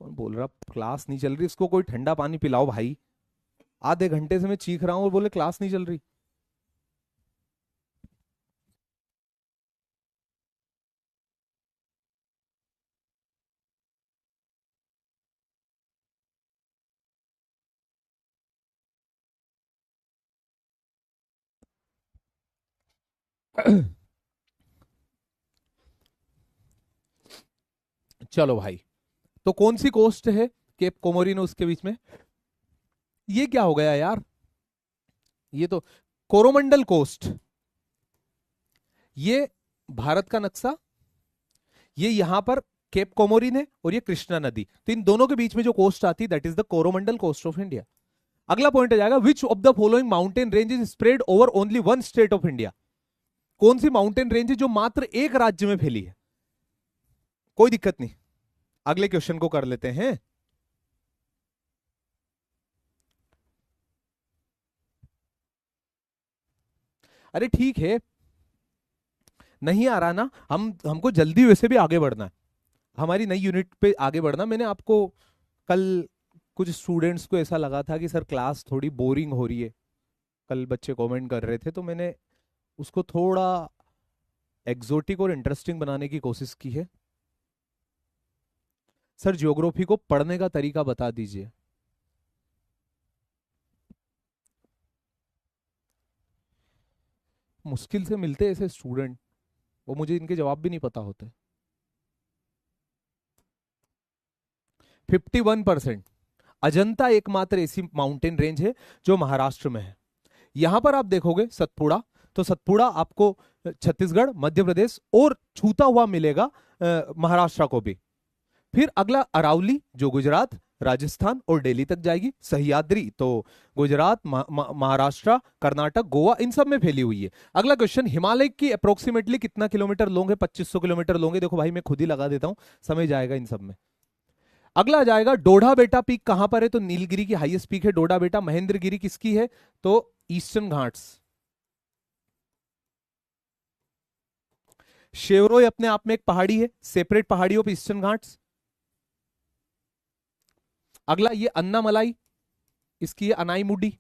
S1: कौन बोल रहा क्लास नहीं चल रही? इसको कोई ठंडा पानी पिलाओ भाई, आधे घंटे से मैं चीख रहा हूं और बोले क्लास नहीं चल रही। चलो भाई, तो कौन सी कोस्ट है केप कोमोरिनो उसके बीच में? ये क्या हो गया यार, ये तो कोरोमंडल कोस्ट, ये भारत का नक्शा, ये यहां पर केप कोमोरिन है और ये कृष्णा नदी, तो इन दोनों के बीच में जो कोस्ट आती है that is the Coromandel coast of India. अगला पॉइंट आ जाएगा, which of the following mountain range is spread over only one state of India? कौन सी माउंटेन रेंज है जो मात्र एक राज्य में फैली है? कोई दिक्कत नहीं, अगले क्वेश्चन को कर लेते हैं। अरे ठीक है, नहीं आ रहा ना, हमको जल्दी वैसे भी आगे बढ़ना है, हमारी नई यूनिट पे आगे बढ़ना। मैंने आपको कल, कुछ स्टूडेंट्स को ऐसा लगा था कि सर क्लास थोड़ी बोरिंग हो रही है, कल बच्चे कमेंट कर रहे थे, तो मैंने उसको थोड़ा एग्जोटिक और इंटरेस्टिंग बनाने की कोशिश की है। सर ज्योग्राफी को पढ़ने का तरीका बता दीजिए। मुश्किल से मिलते हैं ऐसे स्टूडेंट, वो मुझे इनके जवाब भी नहीं पता होते। 51%। अजंता एकमात्र ऐसी माउंटेन रेंज है जो महाराष्ट्र में है। यहां पर आप देखोगे सतपुड़ा, तो सतपुड़ा आपको छत्तीसगढ़, मध्य प्रदेश और छूता हुआ मिलेगा महाराष्ट्र को भी। फिर अगला अरावली जो गुजरात, राजस्थान और दिल्ली तक जाएगी। सह्याद्री तो गुजरात, महाराष्ट्र, कर्नाटक, गोवा, इन सब में फैली हुई है। अगला क्वेश्चन, हिमालय की अप्रोक्सीमेटली कितना किलोमीटर लॉन्ग है? 2500 किलोमीटर लॉन्ग है। देखो भाई मैं खुद ही लगा देता हूं, समझ जाएगा इन सब में। अगला आ जाएगा डोडा बेटा पीक कहां पर है? तो नीलगिरी की हाईएस्ट पीक है डोडा बेटा। महेंद्रगिरी किसकी है? तो ईस्टर्न घाट्स। शेवरोय अपने आप में एक पहाड़ी है, सेपरेट पहाड़ी ऑफ ईस्टर्न घाट्स। अगला ये अन्नामलाई, इसकी है अनाईमुडी।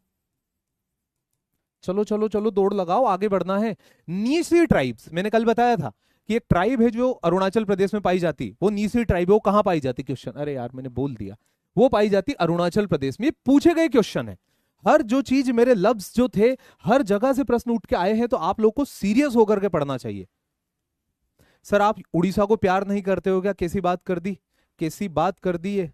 S1: चलो चलो चलो दौड़ लगाओ, आगे बढ़ना है। नीसी ट्राइब्स, मैंने कल बताया था कि एक ट्राइब है जो अरुणाचल प्रदेश में पाई जाती, वो नीसी ट्राइब है। वो कहां पाई जाती? क्वेश्चन, अरे यार मैंने बोल दिया, वो पाई जाती अरुणाचल प्रदेश में। ये पूछे गए क्वेश्चन है। हर जो चीज, मेरे लफ्ज जो थे, हर जगह से प्रश्न उठ के आए हैं, तो आप लोग को सीरियस होकर के पढ़ना चाहिए। सर आप उड़ीसा को प्यार नहीं करते हो क्या? कैसी बात कर दी, कैसी बात कर दी है।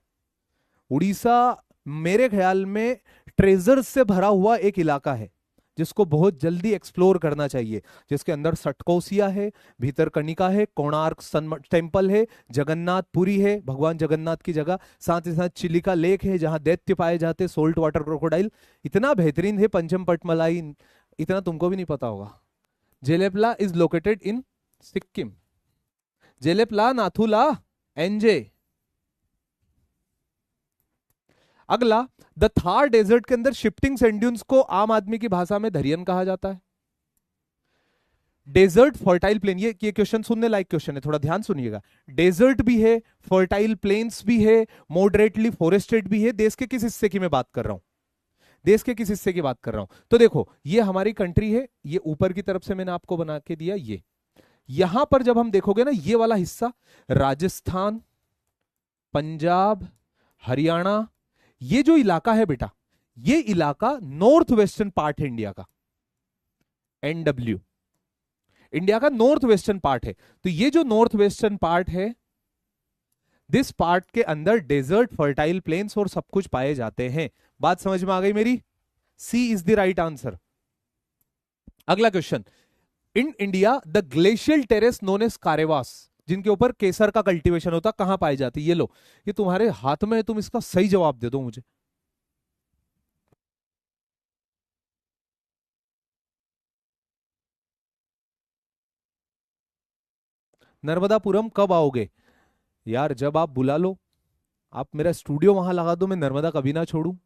S1: उड़ीसा मेरे ख्याल में ट्रेजर से भरा हुआ एक इलाका है जिसको बहुत जल्दी एक्सप्लोर करना चाहिए, जिसके अंदर सटकोसिया है, भीतर कनिका है, कोणार्क सन टेम्पल है, जगन्नाथपुरी है, भगवान जगन्नाथ की जगह, साथ ही साथ चिलिका लेक है जहां दैत्य पाए जाते, सोल्ट वाटर क्रोकोडाइल, इतना बेहतरीन है। पंचम पटमलाई, इतना तुमको भी नहीं पता होगा। Jelepla is located in Sikkim. Jelepla, Nathula, NJ. अगला, द थार डेजर्ट के अंदर शिफ्टिंग सैंड ड्यून्स को आम आदमी की भाषा में धरियन कहा जाता है। डेजर्ट, फर्टाइल प्लेन, ये क्वेश्चन सुनने लायक क्वेश्चन है, थोड़ा ध्यान सुनिएगा। डेजर्ट भी है, फर्टाइल प्लेन्स भी है, मॉडरेटली फॉरेस्टेड भी है। देश के किस हिस्से की मैं बात कर रहा हूं? देश के किस हिस्से की बात कर रहा हूं? तो देखो ये हमारी कंट्री है, ये ऊपर की तरफ से मैंने आपको बना के दिया। ये यहां पर जब हम देखोगे ना, ये वाला हिस्सा राजस्थान, पंजाब, हरियाणा, ये जो इलाका है बेटा, ये इलाका नॉर्थ वेस्टर्न पार्ट है इंडिया का। एनडब्ल्यू इंडिया का नॉर्थ वेस्टर्न पार्ट है। तो ये जो नॉर्थ वेस्टर्न पार्ट है, दिस पार्ट के अंदर डेजर्ट, फर्टाइल प्लेन्स और सब कुछ पाए जाते हैं। बात समझ में आ गई मेरी? C is the right answer. अगला question, in India the glacial terrace known as Karewas, जिनके ऊपर केसर का कल्टीवेशन होता, कहां पाई जाती? ये लो, ये तुम्हारे हाथ में है, तुम इसका सही जवाब दे दो मुझे। नर्मदापुरम कब आओगे? यार जब आप बुला लो, आप मेरा स्टूडियो वहां लगा दो, मैं नर्मदा कभी ना छोड़ू।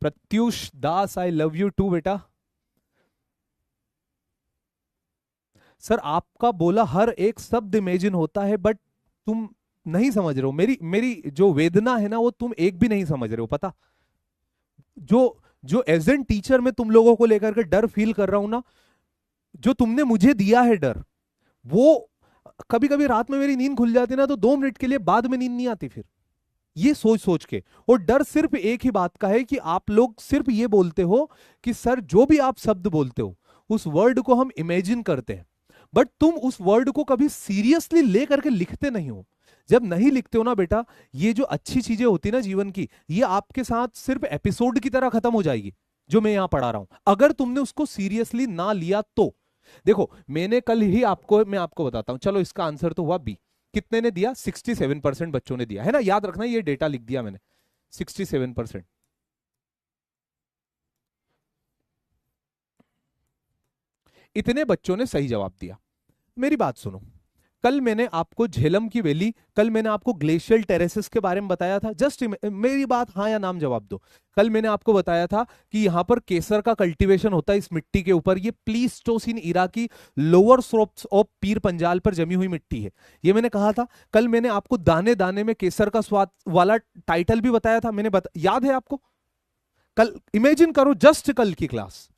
S1: प्रत्युष दास, आई लव यू टू बेटा। सर आपका बोला हर एक शब्द इमेजिन होता है, बट तुम नहीं समझ रहे हो। मेरी मेरी जो वेदना है ना, वो तुम एक भी नहीं समझ रहे हो। पता, जो जो एज एन टीचर मैं तुम लोगों को लेकर के डर फील कर रहा हूं ना, जो तुमने मुझे दिया है डर, वो कभी कभी रात में मेरी नींद खुल जाती ना, तो 2 मिनट के लिए बाद में नींद नहीं आती फिर, ये सोच सोच के। और डर सिर्फ एक ही बात का है कि आप लोग सिर्फ ये बोलते हो कि सर जो भी आप शब्द बोलते हो उस वर्ड को हम इमेजिन करते हैं, बट तुम उस वर्ड को कभी सीरियसली ले करके लिखते नहीं हो। जब नहीं लिखते हो ना बेटा, ये जो अच्छी चीजें होती ना जीवन की, ये आपके साथ सिर्फ एपिसोड की तरह खत्म हो जाएगी जो मैं यहां पढ़ा रहा हूं, अगर तुमने उसको सीरियसली ना लिया तो। देखो मैंने कल ही आपको, मैं आपको बताता हूं, चलो इसका आंसर तो हुआ बी। कितने ने दिया? 67% बच्चों ने दिया है ना, याद रखना ये डेटा लिख दिया मैंने, 67%। इतने बच्चों ने सही जवाब दिया। मेरी बात सुनो, कल मैंने आपको झेलम की वैली, कल मैंने आपको ग्लेशियल टेरेसेस के बारे में बताया था। जस्ट मेरी बात हाँ या नाम जवाब दो। कल मैंने आपको बताया था कि यहां पर केसर का कल्टीवेशन होता है इस मिट्टी के ऊपर। ये प्लीस्टोसिन इरा की lower slopes of Pir Panjal पर जमी हुई मिट्टी है, ये मैंने कहा था। कल मैंने आपको दाने दाने में केसर का स्वाद वाला टाइटल भी बताया था, याद है आपको? कल इमेजिन करो, जस्ट कल की क्लास,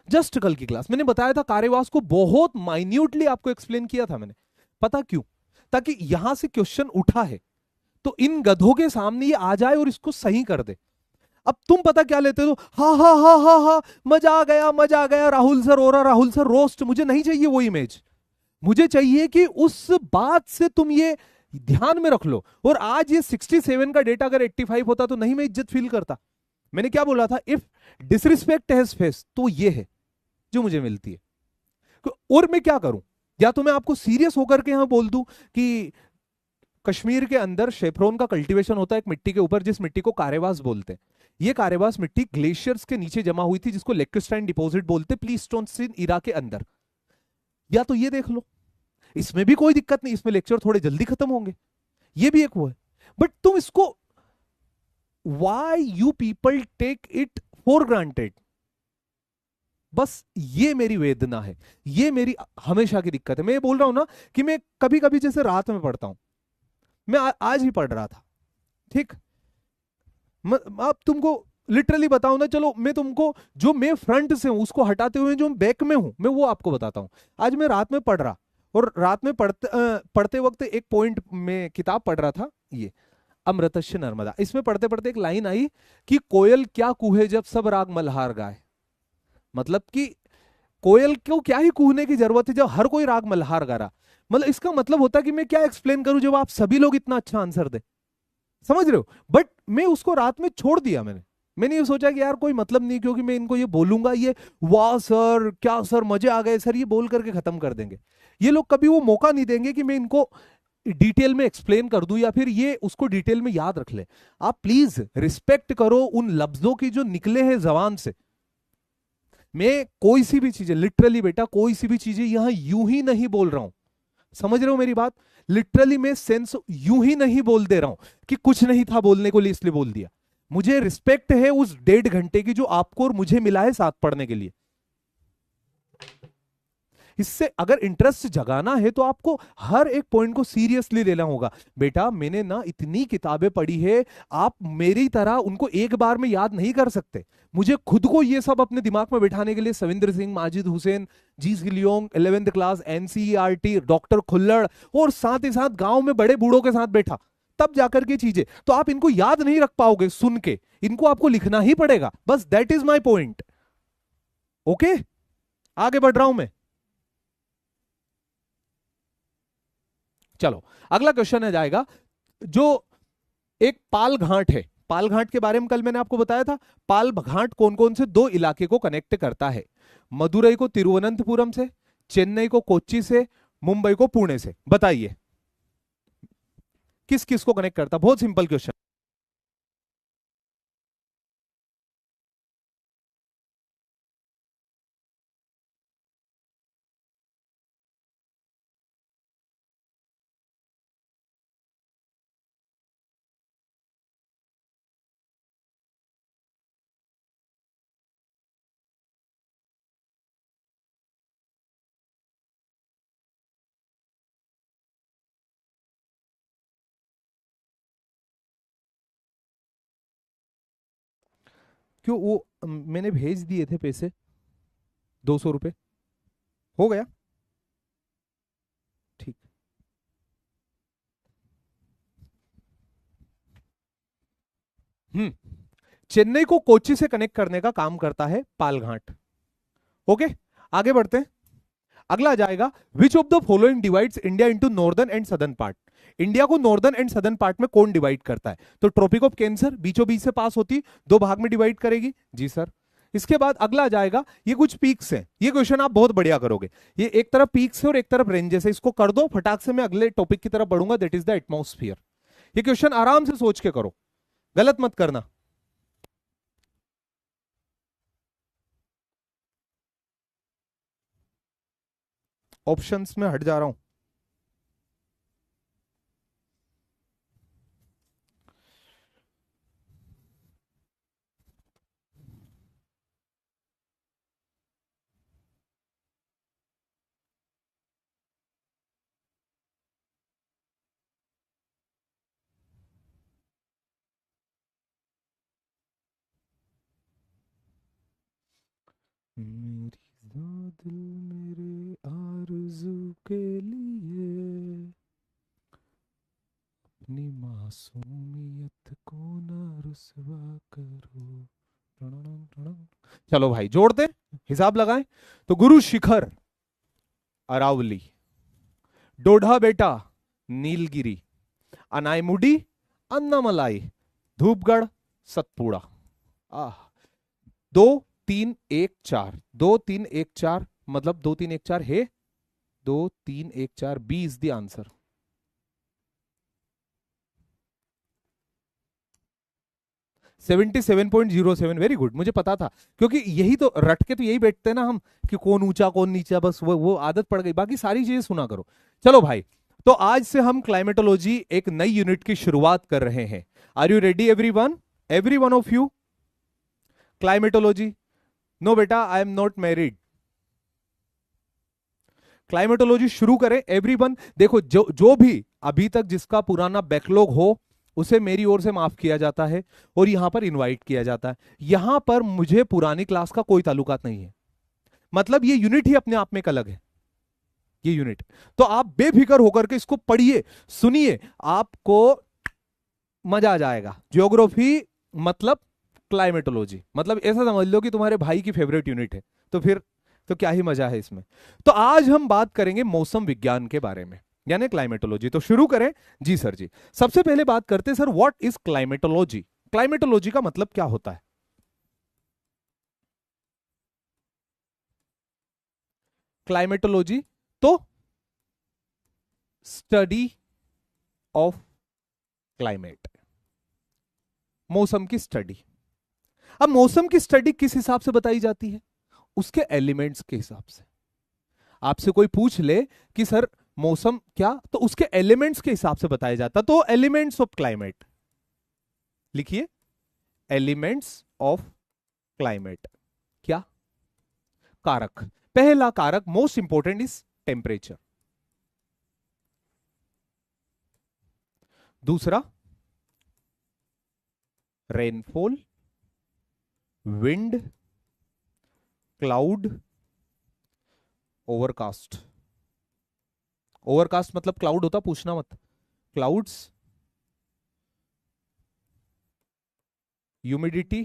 S1: जस्ट कल की क्लास मैंने बताया था कारेवास को, बहुत माइन्यूटली आपको एक्सप्लेन किया था मैंने। पता क्यों? ताकि यहां से क्वेश्चन उठा है तो इन गधों के सामने ये आ जाए और इसको सही कर दे। अब तुम पता क्या लेते हो? हा हा हा हा हा, मजा आ गया, मजा आ गया, राहुल सर हो रहा, राहुल सर रोस्ट। मुझे नहीं चाहिए वो इमेज, मुझे चाहिए कि उस बात से तुम ये ध्यान में रख लो। और आज ये 67 का डेटा अगर 85 होता तो नहीं मैं इज्जत फील करता। मैंने क्या बोला था, इफ डिसरिस्पेक्ट हैज फेस, तो ये है जो मुझे मिलती है। और मैं क्या करूं, या तो मैं आपको सीरियस होकर के यहां बोल दूं कि कश्मीर के अंदर शेफ्रॉन का कल्टीवेशन होता है एक मिट्टी के ऊपर, जिस मिट्टी को कारेवास बोलते हैं। ये कारेवास मिट्टी ग्लेशियर्स के नीचे जमा हुई थी, जिसको लेक्स्टाइन डिपॉजिट बोलते, प्लीस्टोसीन इरा के अंदर। या तो ये देख लो, इसमें भी कोई दिक्कत नहीं, इसमें लेक्चर थोड़े जल्दी खत्म होंगे, ये भी एक वो है। बट तुम इसको, why you people take it for granted, बस ये मेरी वेदना है, ये मेरी हमेशा की दिक्कत है। मैं ये बोल रहा हूं ना कि मैं कभी कभी जैसे रात में पढ़ता हूं, मैं आज ही पढ़ रहा था, ठीक, अब तुमको लिटरली बताऊं ना, चलो मैं तुमको जो मैं फ्रंट से हूं उसको हटाते हुए जो बैक में हूं मैं वो आपको बताता हूं। आज मैं रात में पढ़ रहा, और रात में पढ़ते वक्त एक पॉइंट में किताब पढ़ रहा था, ये अमृतस्य नर्मदा, इसमें पढ़ते पढ़ते एक लाइन आई कि कोयल क्या कूहे जब सब राग मल्हार गाए। मतलब कि कोयल को क्या ही कूहने की जरूरत है जब हर कोई राग मल्हार गा रहा। मतलब इसका मतलब होता कि मैं क्या एक्सप्लेन करूं जब आप सभी लोग इतना अच्छा आंसर दे, समझ रहे हो। बट मैं उसको रात में छोड़ दिया, मैंने ये सोचा कि यार कोई मतलब नहीं, क्योंकि मैं इनको ये बोलूंगा, ये वाह सर क्या सर मजे आ गए सर, ये बोल करके खत्म कर देंगे। ये लोग कभी वो मौका नहीं देंगे कि मैं इनको डिटेल में एक्सप्लेन कर दूं, या फिर ये उसको डिटेल में याद रख ले। आप प्लीज रिस्पेक्ट करो उन लफ्जों की जो निकले हैं जबान से। मैं कोई सी भी चीजें, लिटरली बेटा कोई सी भी चीजें यहां यूं ही नहीं बोल रहा हूं, समझ रहे हो मेरी बात। लिटरली मैं सेंस यूं ही नहीं बोल दे रहा हूं कि कुछ नहीं था बोलने को लिए इसलिए बोल दिया। मुझे रिस्पेक्ट है उस 1.5 घंटे की जो आपको और मुझे मिला है साथ पढ़ने के लिए। इससे अगर इंटरेस्ट जगाना है तो आपको हर एक पॉइंट को सीरियसली लेना होगा। बेटा मैंने ना इतनी किताबें पढ़ी है, आप मेरी तरह उनको एक बार में याद नहीं कर सकते। मुझे खुद को ये सब अपने दिमाग में बिठाने के लिए सविंदर सिंह, माजिद हुसैन, जी गिलियोंग, 11th क्लास, एनसीईआरटी, डॉक्टर खुल्लड़, और साथ ही साथ गांव में बड़े बूढ़ों के साथ बैठा, तब जाकर के चीजें। तो आप इनको याद नहीं रख पाओगे सुन के, इनको आपको लिखना ही पड़ेगा, बस that is my point. Okay, आगे बढ़ रहा हूं मैं। चलो अगला क्वेश्चन है जाएगा, जो एक पाल घाट है। पाल घाट के बारे में कल मैंने आपको बताया था। पाल घाट कौन कौन से दो इलाके को कनेक्ट करता है? मदुरई को तिरुवनंतपुरम से, चेन्नई को कोच्चि से, मुंबई को पुणे से। बताइए किस किस को कनेक्ट करता? बहुत सिंपल क्वेश्चन। क्यों वो मैंने भेज दिए थे पैसे, 200 रुपए हो गया, ठीक। हम्म, चेन्नई को कोच्चि से कनेक्ट करने का काम करता है पालघाट। ओके, आगे बढ़ते हैं। अगला आ जाएगा, which of the following divides India into northern and southern part? India को नॉर्दर्न एंड सदर्न पार्ट में कौन डिवाइड करता है? तो ट्रॉपिक ऑफ कैंसर बीचों बीच से पास होती, दो भाग में डिवाइड करेगी, जी सर। इसके बाद अगला आ जाएगा, ये कुछ पीक्स हैं, ये क्वेश्चन आप बहुत बढ़िया करोगे। ये एक तरफ पीक्स है और एक तरफ रेंजेस है, इसको कर दो फटाक से, मैं अगले टॉपिक की तरफ बढ़ूंगा, दैट इज द एटमॉस्फियर। ये क्वेश्चन आराम से सोच के करो, गलत मत करना। ऑप्शंस में हट जा रहा हूं। मेरी दिल मेरे आरज़ू के लिए अपनी मासूमियत को ना रुसवा करो। चलो भाई जोड़ते, हिसाब लगाएं। तो गुरु शिखर अरावली, डोढ़ा बेटा नीलगिरी, अनायमुडी, अन्नामलाई, धूपगढ़, सतपुड़ा। आह, 2 3 1 4, 2 3 1 4 मतलब 2 3 1 4 है, 2 3 1 4, B is the answer. $77.07, very good, मुझे पता था, क्योंकि यही तो रट के तो यही बैठते हैं ना हम, कि कौन ऊंचा कौन नीचा, बस वो आदत पड़ गई, बाकी सारी चीजें सुना करो। चलो भाई, तो आज से हम क्लाइमेटोलॉजी एक नई यूनिट की शुरुआत कर रहे हैं। Are you ready everyone, every one of you? Climatology, no बेटा I am not married. Climatology शुरू करें एवरीवन। देखो, जो भी अभी तक जिसका पुराना बैकलॉग हो उसे मेरी ओर से माफ किया जाता है और यहां पर इनवाइट किया जाता है। यहां पर मुझे पुरानी क्लास का कोई ताल्लुकात नहीं है, मतलब ये यूनिट ही अपने आप में एक अलग है, ये यूनिट। तो आप बेफिक्र होकर के इसको पढ़िए, सुनिए, आपको मजा आ जाएगा। ज्योग्राफी मतलब क्लाइमेटोलॉजी, मतलब ऐसा समझ लो कि तुम्हारे भाई की फेवरेट यूनिट है, तो फिर तो क्या ही मजा है इसमें। तो आज हम बात करेंगे मौसम विज्ञान के बारे में, यानी क्लाइमेटोलॉजी। तो शुरू करें जी सर जी। सबसे पहले बात करते हैं sir, what is climatology? Climatology का मतलब क्या होता है? क्लाइमेटोलॉजी तो स्टडी ऑफ क्लाइमेट, मौसम की स्टडी। अब मौसम की स्टडी किस हिसाब से बताई जाती है? उसके एलिमेंट्स के हिसाब से। आपसे कोई पूछ ले कि सर मौसम क्या, तो उसके एलिमेंट्स के हिसाब से बताया जाता। तो एलिमेंट्स ऑफ क्लाइमेट लिखिए, एलिमेंट्स ऑफ क्लाइमेट। क्या? कारक। पहला कारक मोस्ट इंपॉर्टेंट इज टेम्परेचर। दूसरा rainfall, wind, cloud, overcast. Overcast मतलब क्लाउड होता, पूछना मत। Clouds, humidity,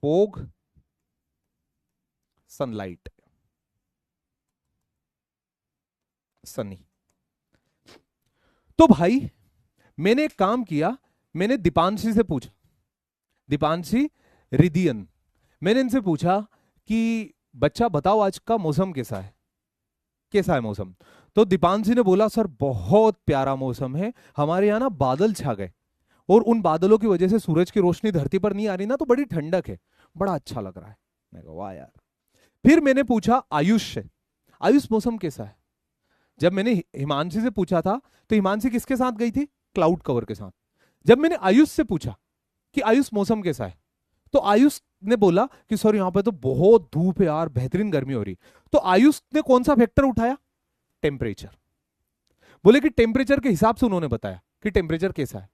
S1: fog, sunlight, Sunny. तो भाई मैंने एक काम किया, मैंने दीपांशी से पूछा, दीपांशी रिदियन, मैंने इनसे पूछा कि बच्चा बताओ आज का मौसम कैसा है, कैसा है मौसम? तो दीपांशी ने बोला सर बहुत प्यारा मौसम है, हमारे यहाँ ना बादल छा गए और उन बादलों की वजह से सूरज की रोशनी धरती पर नहीं आ रही ना, तो बड़ी ठंडक है, बड़ा अच्छा लग रहा है। मैं कहा वाह यार। फिर मैंने पूछा आयुष से, आयुष मौसम कैसा है? जब मैंने हिमांशी से पूछा था तो हिमांशी किसके साथ गई थी? क्लाउड कवर के साथ। जब मैंने आयुष से पूछा कि आयुष मौसम कैसा है, तो आयुष ने बोला कि सर यहां पे तो बहुत धूप है यार, बेहतरीन गर्मी हो रही। तो आयुष ने कौन सा फैक्टर उठाया? टेम्परेचर। बोले कि टेम्परेचर के हिसाब से उन्होंने बताया कि टेम्परेचर कैसा है।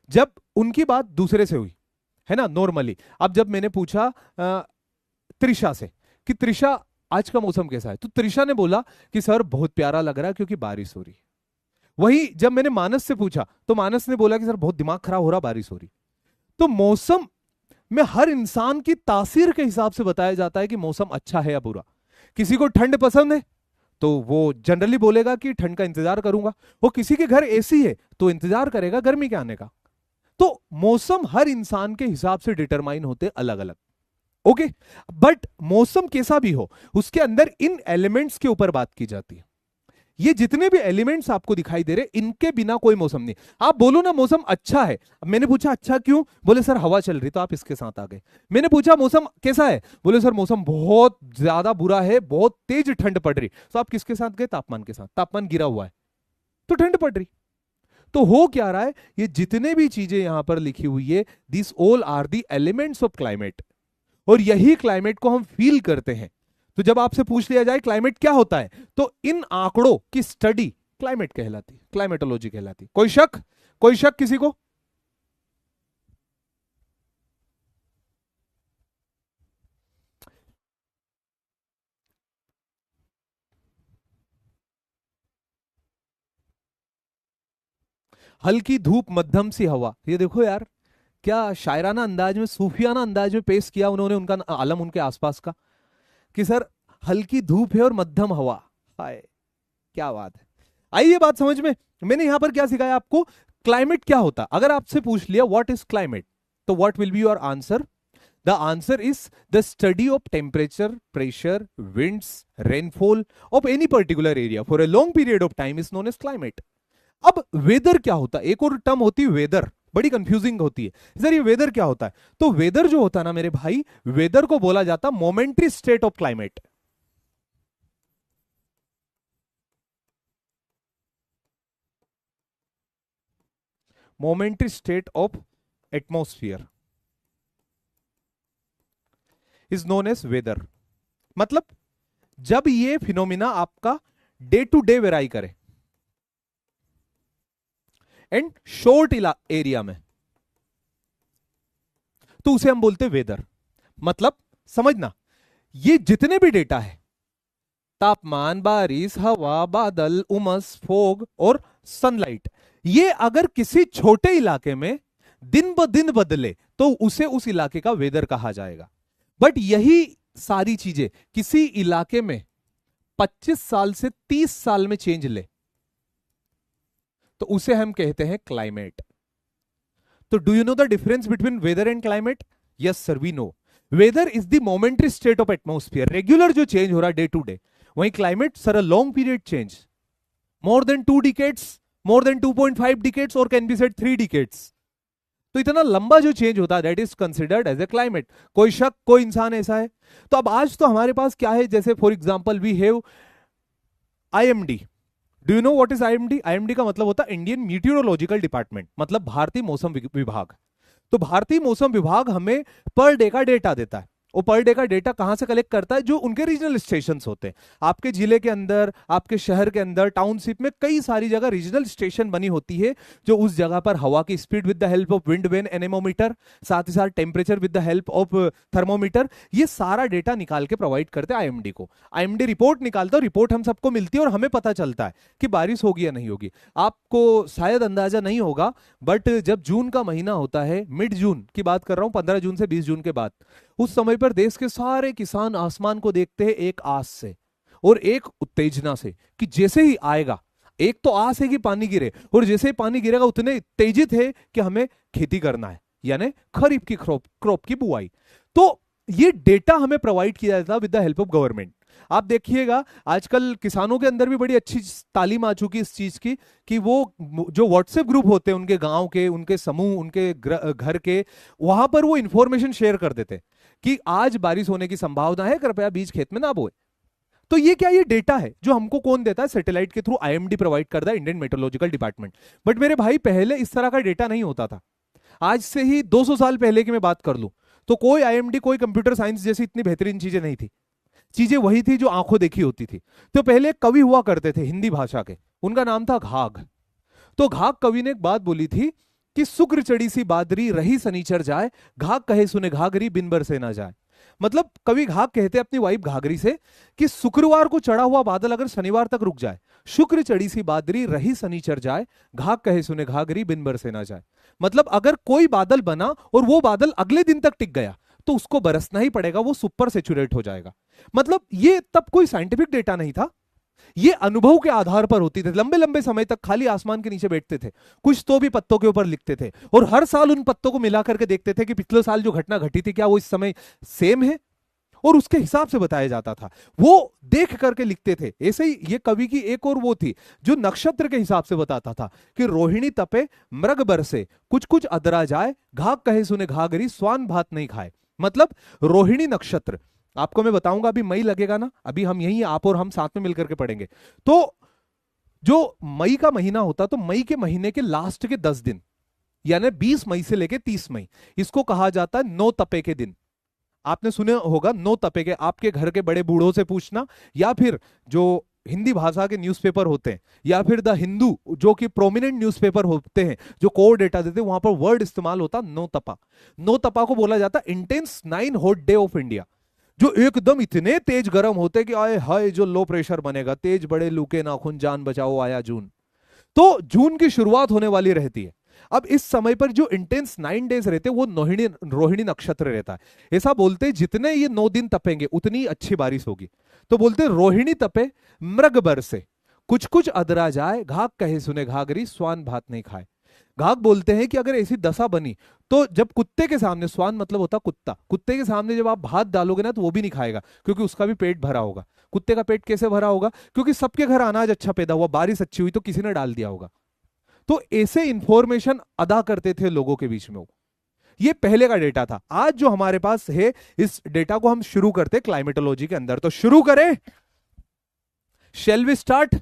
S1: जब उनकी बात दूसरे से हुई है ना, नॉर्मली, अब जब मैंने पूछा त्रिशा से कि त्रिशा आज का मौसम कैसा है, तो त्रिशा ने बोला कि सर बहुत प्यारा लग रहा है क्योंकि बारिश हो रही है। वही जब मैंने मानस से पूछा तो मानस ने बोला कि सर बहुत दिमाग खराब हो रहा, बारिश हो रही। तो मौसम में हर इंसान की तासीर के हिसाब से बताया जाता है कि मौसम अच्छा है या बुरा। किसी को ठंड पसंद है तो वो जनरली बोलेगा कि ठंड का इंतजार करूंगा, वो किसी के घर एसी है तो इंतजार करेगा गर्मी के आने का। तो मौसम हर इंसान के हिसाब से डिटरमाइन होते अलग अलग। ओके, बट मौसम कैसा भी हो उसके अंदर इन एलिमेंट्स के ऊपर बात की जाती है। ये जितने भी एलिमेंट्स आपको दिखाई दे रहे, इनके बिना कोई मौसम नहीं। आप बोलो ना मौसम अच्छा है, मैंने पूछा अच्छा क्यों, बोले सर हवा चल रही, तो आप इसके साथ आ गए। मैंने पूछा मौसम कैसा है, बोले सर मौसम बहुत ज्यादा बुरा है, बहुत तेज ठंड पड़ रही, तो आप किसके साथ गए? तापमान के साथ। तापमान गिरा हुआ है तो ठंड पड़ रही। तो हो क्या रहा है, ये जितने भी चीजें यहां पर लिखी हुई है, this all are the elements of climate, और यही क्लाइमेट को हम फील करते हैं। तो जब आपसे पूछ लिया जाए क्लाइमेट क्या होता है, तो इन आंकड़ों की स्टडी क्लाइमेट कहलाती, क्लाइमेटोलॉजी कहलाती। कोई शक? कोई शक किसी को? हल्की धूप, मध्यम सी हवा। ये देखो यार, क्या शायराना अंदाज में, सूफियाना अंदाज में पेश किया उन्होंने उनका आलम उनके आसपास का, कि सर हल्की धूप है और मध्यम हवा। हाय, क्या बात है। आइए बात समझ में। मैंने यहां पर क्या सिखाया आपको, क्लाइमेट क्या होता है। अगर आपसे पूछ लिया व्हाट इज क्लाइमेट, तो what will be your answer? The answer is the study of temperature, pressure, winds, rainfall of any particular area for a long period of time is known as climate. अब weather क्या होता है, एक और term होती है weather, बड़ी confusing होती है सर ये वेदर क्या होता है। तो वेदर जो होता है ना मेरे भाई, वेदर को बोला जाता है momentary state of climate. Momentary state of atmosphere is known as weather. मतलब जब ये फिनोमिना आपका डे टू डे वेराई करे एंड शॉर्ट एरिया में, तो उसे हम बोलते वेदर। मतलब समझना, ये जितने भी डेटा है, तापमान, बारिश, हवा, बादल, उमस, फोग और सनलाइट, ये अगर किसी छोटे इलाके में दिन ब दिन बदले तो उसे उस इलाके का वेदर कहा जाएगा। बट यही सारी चीजें किसी इलाके में 25 साल से 30 साल में चेंज ले, तो उसे हम कहते हैं क्लाइमेट। तो do you know the difference between weather and climate? Yes sir, we know. Weather is the momentary state of atmosphere, regular जो चेंज हो रहा है डे टू डे। वहीं climate sir a long period change, more than 2 decades, more than 2.5 decades और can be said 3 decades. तो इतना लंबा जो चेंज होता है that is considered as a climate. कोई शक, कोई इंसान ऐसा है? तो अब आज तो हमारे पास क्या है, जैसे for example we have IMD. Do you know what is IMD? IMD का मतलब होता है इंडियन मीटियोरोलॉजिकल डिपार्टमेंट, मतलब भारतीय मौसम विभाग। तो भारतीय मौसम विभाग हमें पर डे का डेटा देता है। वो पर डे का डेटा कहां से कलेक्ट करता है? जो उनके रीजनल स्टेशन होते हैं आपके जिले के अंदर, आपके शहर के अंदर, टाउनशिप में कई सारी जगह रीजनल स्टेशन बनी होती है, जो उस जगह पर हवा की speed with the help of wind vane anemometer, साथ ही साथ temperature with the help of thermometer, ये सारा डेटा निकाल के प्रोवाइड करते हैं आईएमडी को। आईएमडी रिपोर्ट निकालता है, रिपोर्ट हम सबको मिलती है और हमें पता चलता है कि बारिश होगी या नहीं होगी। आपको शायद अंदाजा नहीं होगा, बट जब जून का महीना होता है, मिड जून की बात कर रहा हूं, 15 जून से 20 जून के बाद, उस समय पर देश के सारे किसान आसमान को देखते हैं एक आस से और एक उत्तेजना से कि जैसे ही आएगा, एक तो आस है कि पानी गिरे, और जैसे ही पानी गिरेगा उतने उत्तेजित है कि हमें खेती करना है, यानी खरीफ की क्रॉप की बुआई। तो ये डेटा हमें प्रोवाइड किया जाता है with the help of government. आप देखिएगा आजकल किसानों के अंदर भी बड़ी अच्छी तालीम आ चुकी है इस चीज की, कि वो जो व्हाट्सएप ग्रुप होते हैं उनके गांव के, उनके समूह, उनके घर के, वहां पर वो इंफॉर्मेशन शेयर कर देते कि आज बारिश होने की संभावना है, कृपया बीज खेत में ना बोए। तो ये क्या, ये डेटा है जो हमको कौन देता है? सैटेलाइट के थ्रू आईएमडी प्रोवाइड करता है, इंडियन मेट्रोलॉजिकल डिपार्टमेंट। बट मेरे भाई पहले इस तरह का डेटा नहीं होता था। आज से ही 200 साल पहले की मैं बात कर लूं तो कोई आईएमडी, कोई कंप्यूटर साइंस जैसी इतनी बेहतरीन चीजें नहीं थी। चीजें वही थी जो आंखों देखी होती थी। तो पहले कवि हुआ करते थे हिंदी भाषा के, उनका नाम था घाघ। तो घाघ कवि ने एक बात बोली थी कि शुक्र चढ़ी सी बादरी रही सनीचर जाए, घाघ कहे सुने घाघरी बिन बरसे ना जाए। मतलब कवि घाघ कहते अपनी वाइफ घाघरी से कि शुक्रवार को चढ़ा हुआ बादल अगर शनिवार तक रुक जाए, शुक्र चढ़ी सी बादरी रही सनीचर जाए, घाघ कहे सुने घाघरी बिन बरसे ना जाए। मतलब अगर कोई बादल बना और वो बादल अगले दिन तक टिक गया तो उसको बरसना ही पड़ेगा, वो सुपर सेचुरेट हो जाएगा। मतलब ये तब कोई साइंटिफिक डेटा नहीं था, ये अनुभव के आधार पर होती थे। लंबे लंबे समय तक खाली आसमान के नीचे बैठते थे, कुछ तो भी पत्तों के ऊपर लिखते थे, और हर साल उन पत्तों को मिला करके देखते थे कि पिछले साल जो घटना घटी थी क्या वो इस समय सेम है, और उसके हिसाब से बताया जाता था। वो देख करके लिखते थे। ऐसे ही ये कवि की एक और वो थी जो नक्षत्र के हिसाब से बताता था कि रोहिणी तपे, मृग बरसे, कुछ कुछ अदरा जाए, घाघ कहे सुने घाघरी, स्वान भात नहीं खाए। मतलब रोहिणी नक्षत्र, आपको मैं बताऊंगा, अभी मई लगेगा ना, अभी हम यही आप और हम साथ में मिलकर के पढ़ेंगे। तो जो मई का महीना होता, तो मई के महीने के लास्ट के 10 दिन, यानी 20 मई से लेके 30 मई, इसको कहा जाता है नौ तपे के दिन। आपने सुने होगा नौ तपे के, आपके घर के बड़े बूढ़ों से पूछना, या फिर जो हिंदी भाषा के न्यूज़पेपर होते हैं, या फिर द हिंदू जो कि प्रोमिनेंट न्यूज़पेपर होते हैं जो कोर डेटा देते हैं, वहां पर वर्ड इस्तेमाल होता नौ तपा। नौ तपा को बोला जाता intense 9 hot day of India, जो एकदम इतने तेज गर्म होते कि आए हाय जो लो प्रेशर बनेगा, तेज बड़े लूके नाखून जान बचाओ आया जून। तो जून की शुरुआत होने वाली रहती है। अब इस समय पर जो इंटेंस 9 डेज रहते हैं वो रोहिणी नक्षत्र रहता है। ऐसा बोलते हैं जितने ये 9 दिन तपेंगे उतनी अच्छी बारिश होगी। तो बोलते हैं रोहिणी तपे, मृग बरसे, कुछ कुछ अदरा जाए, घाघ कहे सुने घाघरी, स्वान भात नहीं खाए। घाघ बोलते हैं कि अगर ऐसी दशा बनी तो जब कुत्ते के सामने, स्वान मतलब होता कुत्ता, कुत्ते के सामने जब आप भात डालोगे ना तो वो भी नहीं खाएगा, क्योंकि उसका भी पेट भरा होगा। कुत्ते का पेट कैसे भरा होगा? क्योंकि सबके घर अनाज अच्छा पैदा हुआ, बारिश अच्छी हुई तो किसी ने डाल दिया होगा। तो ऐसे इंफॉर्मेशन अदा करते थे लोगों के बीच में वो। ये पहले का डेटा था। आज जो हमारे पास है, इस डेटा को हम शुरू करते क्लाइमेटोलॉजी के अंदर। तो शुरू करें? Shall we start?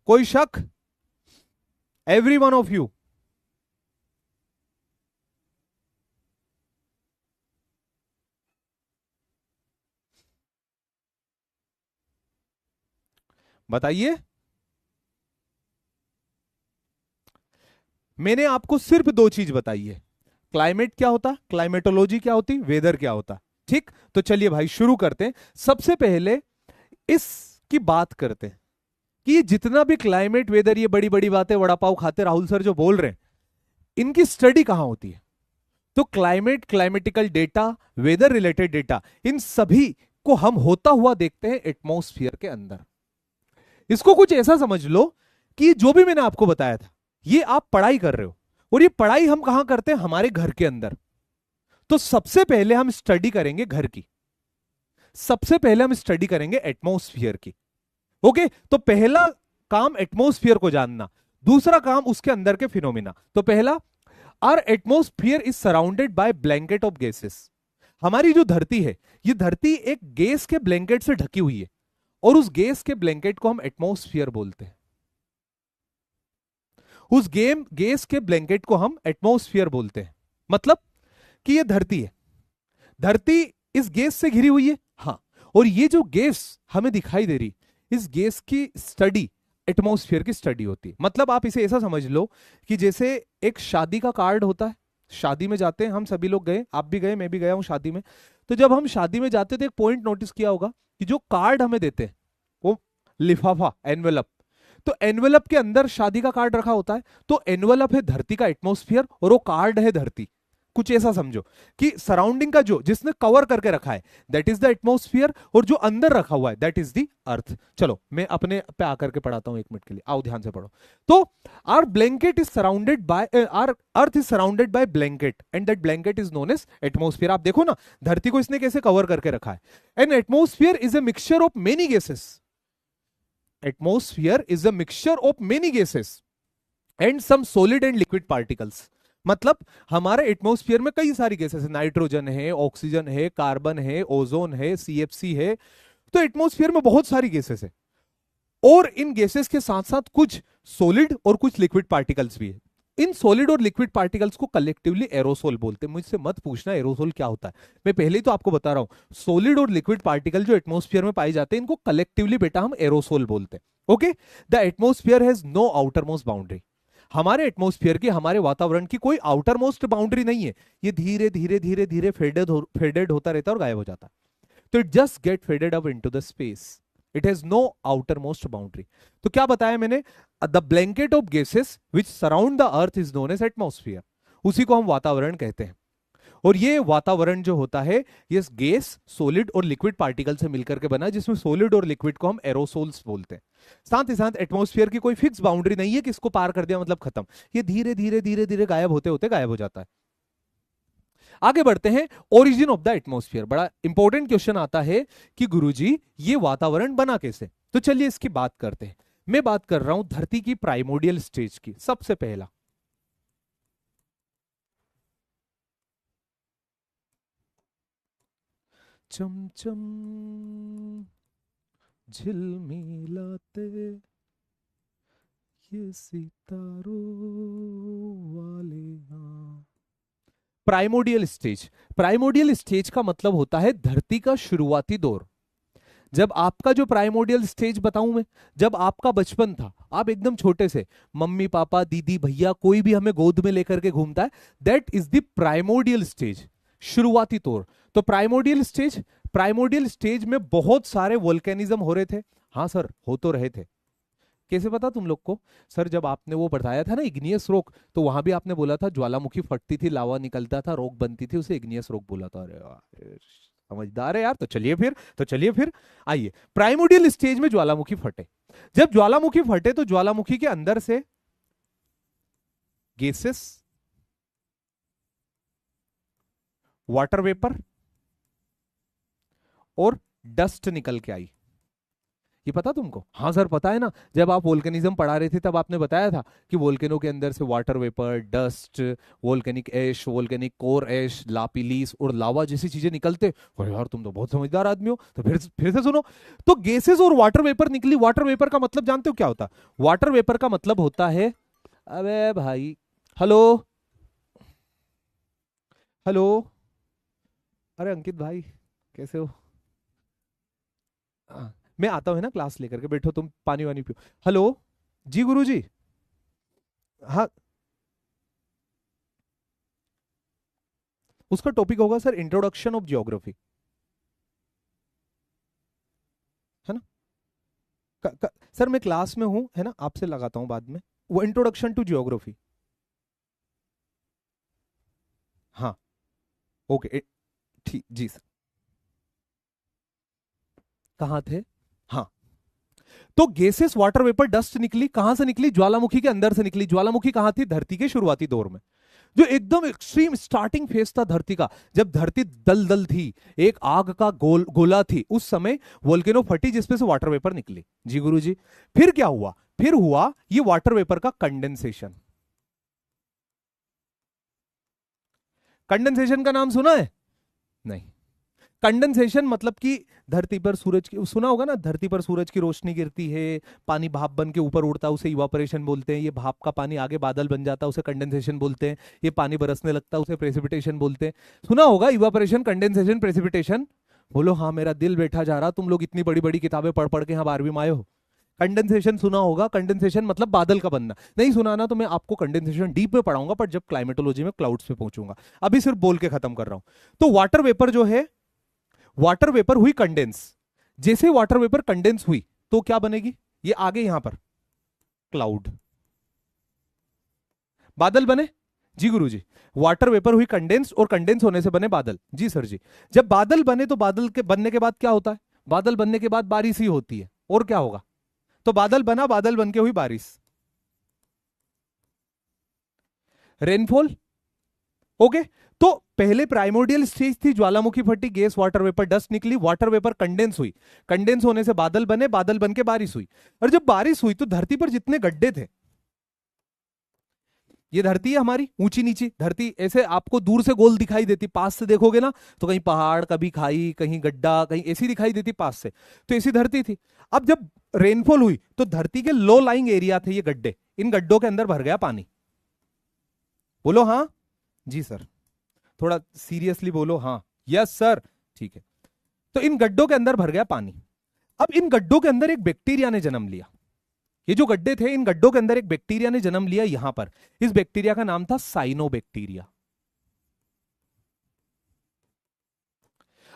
S1: कोई शक? Every one of you? बताइए। मैंने आपको सिर्फ दो चीज बताई है। क्लाइमेट क्या होता, क्लाइमेटोलॉजी क्या होती, वेदर क्या होता। ठीक, तो चलिए भाई शुरू करते हैं। सबसे पहले इसकी बात करते हैं कि ये जितना भी क्लाइमेट वेदर, ये बड़ी बड़ी बातें वड़ा पाव खाते राहुल सर जो बोल रहे हैं, इनकी स्टडी कहां होती है? तो climate, climatical data, weather related data, इन सभी को हम होता हुआ देखते हैं एटमॉस्फेयर के अंदर। इसको कुछ ऐसा समझ लो कि जो भी मैंने आपको बताया था, ये आप पढ़ाई कर रहे हो, और ये पढ़ाई हम कहां करते हैं? हमारे घर के अंदर। तो सबसे पहले हम स्टडी करेंगे घर की, सबसे पहले हम स्टडी करेंगे एटमॉस्फेयर की। ओके, तो पहला काम एटमॉस्फेयर को जानना, दूसरा काम उसके अंदर के फिनोमिना। तो पहला, our atmosphere is surrounded by blanket of gases. हमारी जो धरती है, ये धरती एक गैस के ब्लैंकेट से ढकी हुई है, और उस गैस के ब्लैंकेट को हम एटमॉस्फेयर बोलते हैं। उस गैस के ब्लैंकेट को हम एटमॉस्फेयर बोलते हैं। मतलब कि ये धरती है, धरती इस गैस से घिरी हुई है। हाँ, और ये जो गैस हमें दिखाई दे रही, इस गैस की स्टडी एटमॉस्फेयर की स्टडी होती है। मतलब आप इसे ऐसा समझ लो कि जैसे एक शादी का कार्ड होता है, शादी में जाते हैं हम सभी लोग, गए, आप भी गए, मैं भी गया हूं शादी में। तो जब हम शादी में जाते थे, एक पॉइंट नोटिस किया होगा कि जो कार्ड हमें देते हैं, वो लिफाफा, एनवेलप, तो एनवेलप के अंदर शादी का कार्ड रखा होता है। तो एनवेलप है धरती का एटमॉस्फेयर, और वो कार्ड है धरती। कुछ ऐसा समझो कि सराउंडिंग का जो जिसने कवर करके रखा है, दैट इज द एटमॉस्फेयर, और जो अंदर रखा हुआ है दैट इज द अर्थ। चलो मैं अपने पे आकर के पढ़ाता हूं, एक मिनट के लिए आओ, ध्यान से पढ़ो। तो our blanket is surrounded by, our earth is surrounded by blanket, and that blanket is known as atmosphere. आप देखो ना, धरती को इसने कैसे कवर करके रखा है। An atmosphere is a mixture of many gases. Atmosphere is a mixture of many gases and some solid and liquid particles. मतलब हमारे एटमॉस्फेयर में कई सारी गैसेस है, नाइट्रोजन है, ऑक्सीजन है, कार्बन है, ओजोन है, सीएफसी है। तो एटमॉस्फेयर में बहुत सारी गैसेस है, और इन गैसेस के साथ साथ कुछ सॉलिड और कुछ लिक्विड पार्टिकल्स भी है। इन सॉलिड और लिक्विड पार्टिकल्स को कलेक्टिवली एरोसोल बोलते हैं। मुझसे मत पूछना एरोसोल क्या होता है, मैं पहले ही तो आपको बता रहा हूं। सॉलिड और लिक्विड पार्टिकल जो एटमॉस्फेयर में पाए जाते हैं, इनको कलेक्टिवली बेटा हम एरोसोल बोलते हैं। Okay, the atmosphere has no outermost boundary. हमारे एटमॉस्फेयर की, हमारे वातावरण की कोई आउटर मोस्ट बाउंड्री नहीं है। ये धीरे धीरे धीरे धीरे फेडेड होता रहता है और गायब हो जाता है। तो it just get faded up into the space, it has no outermost boundary. तो क्या बताया मैंने? The blanket of gases which surround the earth is known as atmosphere. उसी को हम वातावरण कहते हैं। और ये वातावरण जो होता है, ये गैस, सॉलिड और लिक्विड पार्टिकल से मिलकर के बना है, जिसमें सॉलिड और लिक्विड को हम एरोसोल्स बोलते हैं। साथ ही साथ एटमॉस्फेयर की कोई फिक्स बाउंड्री नहीं है कि इसको पार कर दिया मतलब खत्म। ये धीरे धीरे धीरे धीरे गायब होते होते गायब हो जाता है। आगे बढ़ते हैं, ओरिजिन ऑफ द एटमॉस्फेयर। बड़ा इंपॉर्टेंट क्वेश्चन आता है कि गुरुजी ये वातावरण बना कैसे। तो चलिए इसकी बात करते हैं। मैं बात कर रहा हूं धरती की प्राइमोडियल स्टेज की। सबसे पहला, चमचम झिलमिलाते ये सितारों वाले हाँ। प्राइमोडियल स्टेज, प्राइमोडियल स्टेज का मतलब होता है धरती का शुरुआती दौर। जब आपका जो प्राइमोडियल स्टेज बताऊं मैं, जब आपका बचपन था, आप एकदम छोटे से, मम्मी पापा दीदी भैया कोई भी हमें गोद में लेकर के घूमता है, that is the primordial stage, शुरुआती तौर। तो प्राइमोडियल स्टेज, प्राइमोडियल स्टेज में बहुत सारे वोल्केनिज्म हो रहे थे। हाँ सर, हो तो रहे थे। कैसे पता तुम लोग को? सर जब आपने वो बताया था ना इग्नियस रॉक, तो वहां भी आपने बोला था ज्वालामुखी फटती थी, लावा निकलता था, रॉक बनती थी, उसे इग्नियस रॉक बोला था। अरे समझदार है यार। तो चलिए फिर आइए, प्राइमोडियल स्टेज में ज्वालामुखी फटे। जब ज्वालामुखी फटे तो ज्वालामुखी के अंदर से गैसेस, वाटर वेपर और डस्ट निकल के आई। ये पता तुमको? हाँ सर पता है ना, जब आप वोल्केनिज्म पढ़ा रहे थे तब आपने बताया था कि वोल्केनो के अंदर से water vapour, dust, volcanic ash, volcanic core ash, lapillis और लावा जैसी चीजें निकलते। अरे यार तुम तो बहुत समझदार आदमी हो। तो फिर से सुनो। तो गैसेस और वाटर वेपर निकली। वाटर वेपर का मतलब जानते हो क्या होता? वाटर वेपर का मतलब होता है, अबे भाई, हेलो हेलो, अरे अंकित भाई कैसे हो? हाँ, मैं आता हूँ है ना, क्लास लेकर के बैठो, तुम पानी वानी पियो। हेलो जी गुरु जी। हाँ, उसका टॉपिक होगा सर इंट्रोडक्शन ऑफ जियोग्राफी, है ना? सर मैं क्लास में हूँ है ना, आपसे लगाता हूँ बाद में। वो इंट्रोडक्शन टू जियोग्राफी। हाँ, ओके, ठीक जी सर। कहाँ थे? हाँ, तो गैसेस, वाटर वेपर, डस्ट निकली। कहां से निकली? ज्वालामुखी के अंदर से निकली। ज्वालामुखी कहां थी? धरती के शुरुआती दौर में, जो एकदम एक्सट्रीम स्टार्टिंग फेज था धरती का, जब धरती दल दल थी, एक आग का गोला थी, उस समय वोल्केनो फटी जिसपे से वाटर वेपर निकली। जी गुरु जी। फिर क्या हुआ? फिर हुआ ये वाटर वेपर का कंडेंसेशन। कंडेंसेशन का नाम सुना है? नहीं। कंडेंसेशन मतलब कि धरती पर सूरज की, सुना होगा ना, धरती पर सूरज की रोशनी गिरती है, पानी भाप बन के ऊपर उड़ता है, उसे इवापोरेशन बोलते हैं। ये भाप का पानी आगे बादल बन जाता है, उसे कंडेंसेशन बोलते हैं। ये पानी बरसने लगता है, उसे प्रेसिपिटेशन बोलते हैं। सुना होगा इवापोरेशन, कंडेंसेशन, प्रेसिपिटेशन। बोलो हाँ, मेरा दिल बैठा जा रहा, तुम लोग इतनी बड़ी बड़ी किताबें पढ़ पढ़ के यहाँ 12वीं में आए हो। कंडेंसेशन सुना होगा। कंडेंसेशन मतलब बादल का बनना। नहीं सुना ना तो मैं आपको कंडेंसेशन डीप में पढ़ाऊंगा, पर जब क्लाइमेटोलॉजी में क्लाउड्स पे पहुंचूंगा। अभी सिर्फ बोल के खत्म कर रहा हूं। तो वाटर वेपर जो है, वाटर वेपर हुई कंडेंस। जैसे वाटर वेपर कंडेंस हुई तो क्या बनेगी? ये आगे यहां पर क्लाउड, बादल बने। जी गुरु जी। वाटर वेपर हुई कंडेंस और कंडेंस होने से बने बादल। जी सर जी। जब बादल बने तो बादल के बनने के बाद क्या होता है? बादल बनने के बाद बारिश ही होती है, और क्या होगा? तो बादल बना, बादल बन के हुई बारिश, रेनफॉल। ओके। तो पहले प्राइमोडियल स्टेज थी, ज्वालामुखी फटी, गैस, वाटर वेपर, डस्ट निकली, वाटर वेपर कंडेंस हुई, कंडेंस होने से बादल बने, बादल बन के बारिश हुई। और जब बारिश हुई तो धरती पर जितने गड्ढे थे, ये धरती है हमारी ऊंची नीची धरती, ऐसे आपको दूर से गोल दिखाई देती, पास से देखोगे ना तो कहीं पहाड़, कभी खाई, कहीं गड्ढा, कहीं ऐसी दिखाई देती पास से। तो ऐसी धरती थी। अब जब रेनफॉल हुई तो धरती के लो लाइंग एरिया थे ये गड्ढे, इन गड्ढों के अंदर भर गया पानी। बोलो हाँ। जी सर। थोड़ा सीरियसली बोलो हाँ। Yes sir. ठीक है। तो इन गड्ढों के अंदर भर गया पानी। अब इन गड्ढों के अंदर एक बैक्टीरिया ने जन्म लिया। ये जो गड्ढे थे, इन गड्ढों के अंदर एक बैक्टीरिया ने जन्म लिया यहां पर। इस बैक्टीरिया का नाम था साइनोबैक्टीरिया।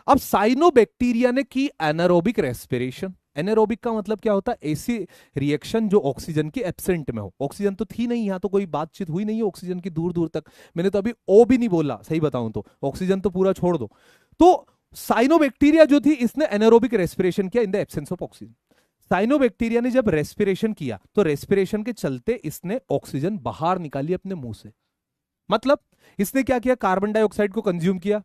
S1: अब साइनोबैक्टीरिया ने की एनारोबिक रेस्पिरेशन। एनारोबिक का मतलब क्या होता है? ऐसी रिएक्शन जो ऑक्सीजन की एब्सेंट में हो। ऑक्सीजन तो थी नहीं, यहां तो कोई बातचीत हुई नहीं है ऑक्सीजन की दूर दूर तक। मैंने तो अभी ओ भी नहीं बोला, सही बताऊं तो ऑक्सीजन तो पूरा छोड़ दो। तो साइनोबैक्टीरिया जो थी, इसने एनारोबिक रेस्पिरेशन किया in the absence of oxygen. Cyanobacteria ने जब रेस्पिरेशन किया तो रेस्पिरेशन के चलते इसने ऑक्सीजन बाहर निकाली अपने मुंह से। मतलब इसने क्या किया? कार्बन डाइऑक्साइड को कंज्यूम किया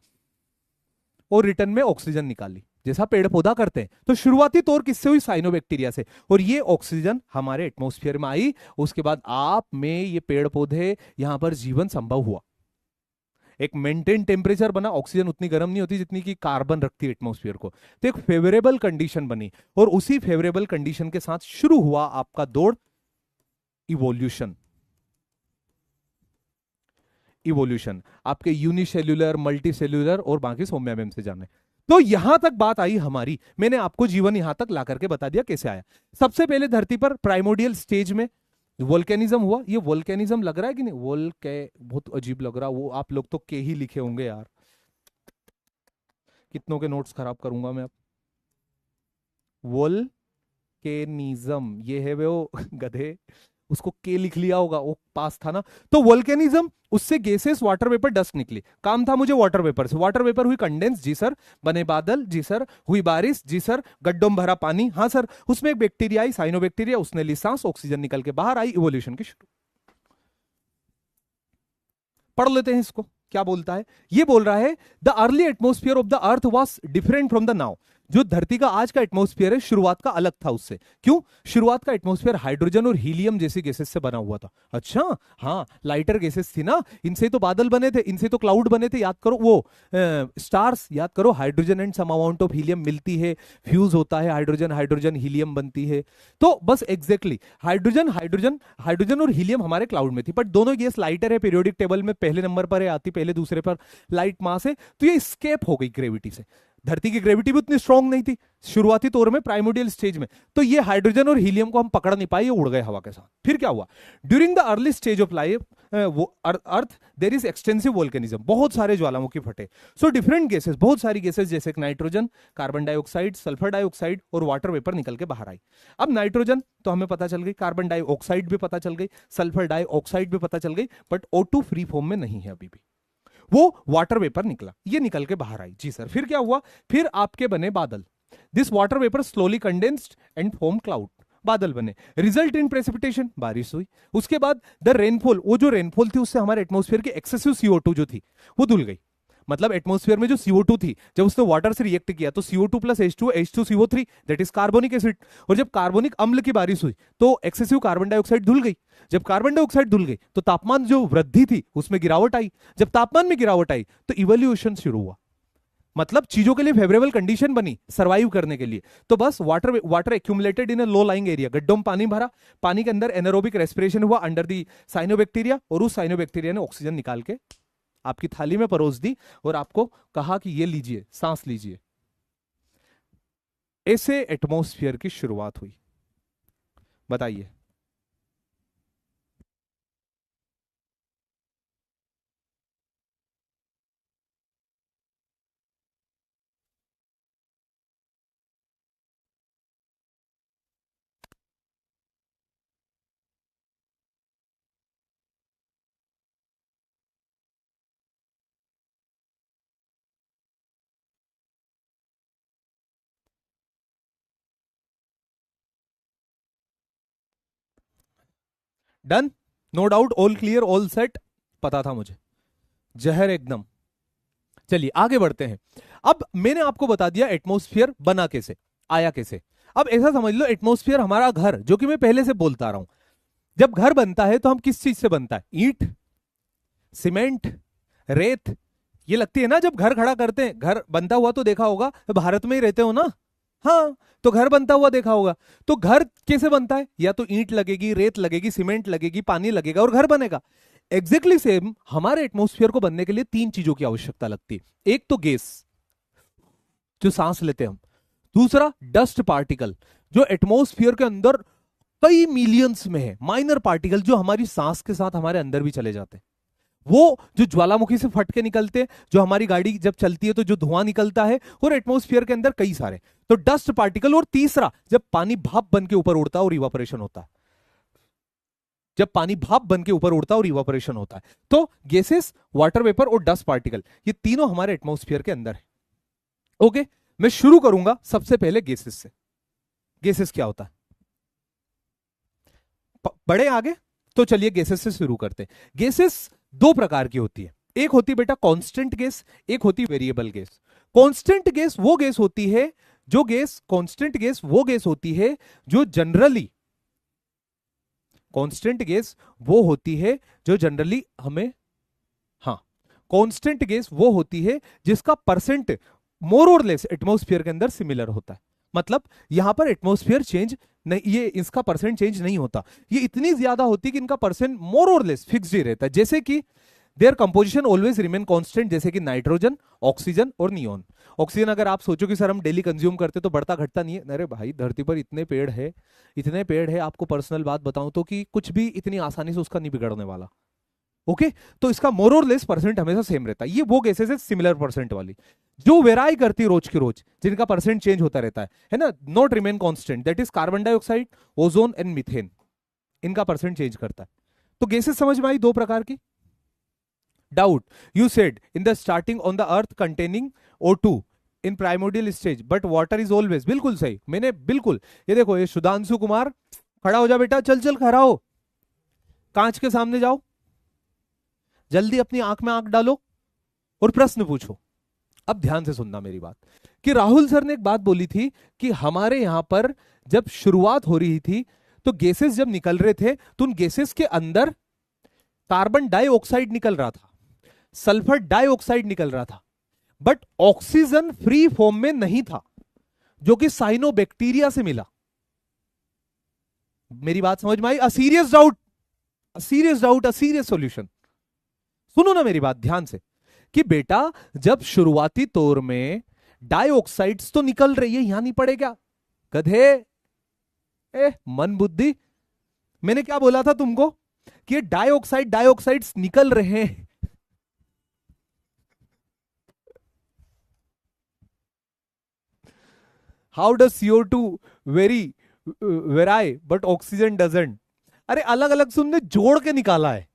S1: और रिटर्न में ऑक्सीजन निकाली, जैसा पेड़ पौधा करते हैं। तो शुरुआती तौर किससे हुई? साइनोबैक्टीरिया से। और ये ऑक्सीजन हमारे एटमॉस्फेयर में आई, उसके बाद आप में ये पेड़ पौधे, यहां पर जीवन संभव हुआ। एक मेंटेन टेम्परेचर बना, ऑक्सीजन उतनी गर्म नहीं होती जितनी कि कार्बन रखती है एटमॉस्फेयर को। तो एक फेवरेबल कंडीशन बनी, और उसी फेवरेबल कंडीशन के साथ शुरू हुआ आपका दौड़, इवोल्यूशन। इवोल्यूशन आपके यूनिसेल्युलर, मल्टीसेल्युलर और बाकी सौम्या मैम से जाने। तो यहां तक बात आई हमारी, मैंने आपको जीवन यहां तक ला करके बता दिया कैसे आया। सबसे पहले धरती पर प्राइमोडियल स्टेज में वोल्केनिज्म हुआ। ये वोल्केनिज्म लग रहा है कि नहीं? वोल्के बहुत अजीब लग रहा, वो आप लोग तो के ही लिखे होंगे यार। कितनों के नोट्स खराब करूंगा मैं अब। वोल्केनिज्म ये है वो गधे, उसको के लिख लिया होगा, वो पास था ना। तो वोल्केनिज्म, उससे गैसेस, वाटर वेपर, डस्ट निकली। काम था मुझे वाटर वेपर से। वाटर वेपर हुई कंडेंस, जी सर। बने बादल, जी सर। हुई बारिश, जी सर। गड्ढों में भरा पानी, हाँ सर। उसमें एक बैक्टीरिया आई, साइनोबैक्टीरिया, उसने ली सांस, ऑक्सीजन निकल के बाहर आई, इवोल्यूशन की शुरू। पढ़ लेते हैं इसको, क्या बोलता है। ये बोल रहा है the early atmosphere of the earth was different from the now. जो धरती का आज का एटमोस्फियर है, शुरुआत का अलग था उससे। क्यों? शुरुआत का एटमोस्फियर हाइड्रोजन और हीलियम जैसी गैसेस से बना हुआ था। अच्छा, हाँ, लाइटर गैसेस थी ना, इनसे तो बादल बने थे, इनसे तो क्लाउड बने थे। याद करो वो स्टार्स, याद करो, hydrogen and some amount of helium मिलती है, फ्यूज होता है, हाइड्रोजन हाइड्रोजन हीलियम बनती है। तो बस एग्जैक्टली हाइड्रोजन हाइड्रोजन हाइड्रोजन और हीलियम हमारे क्लाउड में थी, बट दोनों गैस लाइटर है, पीरियोडिक टेबल में पहले नंबर पर है, आती पहले दूसरे पर, लाइट मास है। तो ये स्केप हो गई ग्रेविटी से। धरती की ग्रेविटी भी उतनी स्ट्रांग नहीं थी शुरुआती तौर में, प्राइमोडियल स्टेज में। तो ये हाइड्रोजन और हीलियम को हम पकड़ नहीं पाए, ये उड़ गए हवा के साथ। फिर क्या हुआ? During the early stage of life earth there is extensive volcanism, बहुत सारे ज्वालामुखी फटे। सो डिफरेंट गैसेस, बहुत सारी गैसेस, जैसे nitrogen, carbon dioxide, sulphur dioxide और वाटर वेपर निकल के बाहर आई। अब नाइट्रोजन तो हमें पता चल गई, कार्बन डाइऑक्साइड भी पता चल गई, सल्फर डाइऑक्साइड भी पता चल गई, बट O2 फ्री फॉर्म में नहीं है अभी भी। वो वाटर वेपर निकला, ये निकल के बाहर आई, जी सर। फिर क्या हुआ? फिर आपके बने बादल। This water vapour slowly condensed and form cloud, बादल बने। रिजल्ट इन प्रेसिपिटेशन, बारिश हुई। उसके बाद द रेनफॉल, वो जो रेनफॉल थी उससे हमारे एटमॉस्फेयर की एक्सेसिव CO2 जो थी वो धुल गई। मतलब एटमॉस्फेयर में जो CO2 थी, जब उसने वाटर से रिएक्ट किया तो CO2 plus H2, H2CO3, that is carbonic acid. और जब कार्बोनिक अम्ल की बारिश हुई तो एक्सेसिव कार्बन डाइऑक्साइड धुल गई। जब कार्बन डाइऑक्साइड धुल गई तो तापमान जो वृद्धि थी उसमें गिरावट आई। जब तापमान में गिरावट आई तो इवोल्यूशन शुरू हुआ, मतलब चीजों के लिए फेवरेबल कंडीशन बनी सरवाइव करने के लिए। तो बस water accumulated in a low lying area, गड्ढों में पानी भरा, पानी के अंदर एनारोबिक रेस्पिरेशन हुआ अंडर दी साइनोबैक्टीरिया, और उस साइनोबैक्टीरिया ने ऑक्सीजन निकाल के आपकी थाली में परोस दी और आपको कहा कि ये लीजिए, सांस लीजिए। ऐसे एटमॉस्फेयर की शुरुआत हुई। बताइए। Done, no doubt, all clear, all set. पता था मुझे, जहर एकदम। चलिए आगे बढ़ते हैं। अब मैंने आपको बता दिया एटमॉस्फेयर बना कैसे, आया कैसे। अब ऐसा समझ लो, एटमॉस्फेयर हमारा घर, जो कि मैं पहले से बोलता रहा हूं। जब घर बनता है तो हम किस चीज से बनता है? ईंट, सीमेंट, रेत, ये लगती है ना। जब घर खड़ा करते हैं, घर बनता हुआ तो देखा होगा, भारत में ही रहते हो ना, हाँ, तो घर बनता हुआ देखा होगा। तो घर कैसे बनता है? या तो ईंट लगेगी, रेत लगेगी, सीमेंट लगेगी, पानी लगेगा और घर बनेगा। एग्जैक्टली सेम हमारे एटमॉस्फेयर को बनने के लिए तीन चीजों की आवश्यकता लगती है। एक तो गैस, जो सांस लेते हैं हम। दूसरा डस्ट पार्टिकल, जो एटमॉस्फेयर के अंदर कई मिलियंस में है, माइनर पार्टिकल, जो हमारी सांस के साथ हमारे अंदर भी चले जाते हैं। वो जो ज्वालामुखी से फट के निकलते हैं, जो हमारी गाड़ी जब चलती है तो जो धुआं निकलता है, और एटमॉस्फेयर के अंदर कई सारे, तो डस्ट पार्टिकल। और तीसरा, जब पानी भाप बन के ऊपर उड़ता है और इवापोरेशन होता है, जब पानी भाप बन के ऊपर उड़ता है और इवापोरेशन होता है, तो गैसेस, वाटर वेपर और डस्ट पार्टिकल, ये तीनों हमारे एटमॉस्फेयर के अंदर है। ओके, मैं शुरू करूंगा सबसे पहले गैसेस से। गैसेस क्या होता है? बड़े आगे, तो चलिए गैसेस से शुरू करते हैं। गैसेस दो प्रकार की होती है। एक होती बेटा कांस्टेंट गैस, एक होती वेरिएबल गैस। कांस्टेंट गैस वो गैस होती है, जो गैस, कांस्टेंट गैस वो गैस होती है जो जनरली, कांस्टेंट गैस वो होती है जो जनरली हमें, हाँ, कांस्टेंट गैस वो होती है जिसका परसेंट मोर और लेस एटमॉस्फेयर के अंदर सिमिलर होता है। मतलब यहां पर एटमॉस्फेयर चेंज नहीं, ये इसका परसेंट चेंज नहीं होता, ये इतनी ज्यादा होती है कि इनका परसेंट मोर और लेस फिक्स्ड ही रहता है। जैसे कि their composition always remain constant, जैसे कि नाइट्रोजन, ऑक्सीजन और नियोन। ऑक्सीजन अगर आप सोचो कि सर हम डेली कंज्यूम करते तो बढ़ता घटता नहीं है, अरे भाई धरती पर इतने पेड़ है, इतने पेड़ है, आपको पर्सनल बात बताऊं तो कि कुछ भी इतनी आसानी से उसका नहीं बिगड़ने वाला। ओके, तो इसका मोर और लेस परसेंट हमेशा सेम रहता है। ये वो गैसेस है सिमिलर परसेंट वाली, जो वेराई करती है रोज के रोज, जिनका परसेंट चेंज होता रहता है ना, not remain constant, that is carbon dioxide, ozone and methane. इनका परसेंट चेंज करता है। तो गैसेस समझ में आई दो प्रकार की। Doubt, you said in the starting on the earth containing O2 in primordial stage but water is always, बिल्कुल सही, मैंने बिल्कुल, ये देखो ये सुधांशु कुमार, खड़ा हो जा बेटा, चल चल खड़ा हो, कांच के सामने जाओ, जल्दी अपनी आंख में आंख डालो और प्रश्न पूछो। अब ध्यान से सुनना मेरी बात, कि राहुल सर ने एक बात बोली थी कि हमारे यहां पर जब शुरुआत हो रही थी तो गैसेस जब निकल रहे थे तो उन गैसेस के अंदर कार्बन डाइऑक्साइड निकल रहा था, सल्फर डाइऑक्साइड निकल रहा था, बट ऑक्सीजन फ्री फॉर्म में नहीं था, जो कि साइनोबैक्टीरिया से मिला। मेरी बात समझ में आई? A serious doubt, a serious doubt, a serious solution. सुनो ना मेरी बात ध्यान से, कि बेटा जब शुरुआती तौर में डाइऑक्साइड्स तो निकल रही है, यहां नहीं पड़े क्या गधे, मन बुद्धि, मैंने क्या बोला था तुमको कि डाइऑक्साइड्स निकल रहे हैं। How does CO2 वेराई but oxygen doesn't? अरे अलग अलग सुनने जोड़ के निकाला है।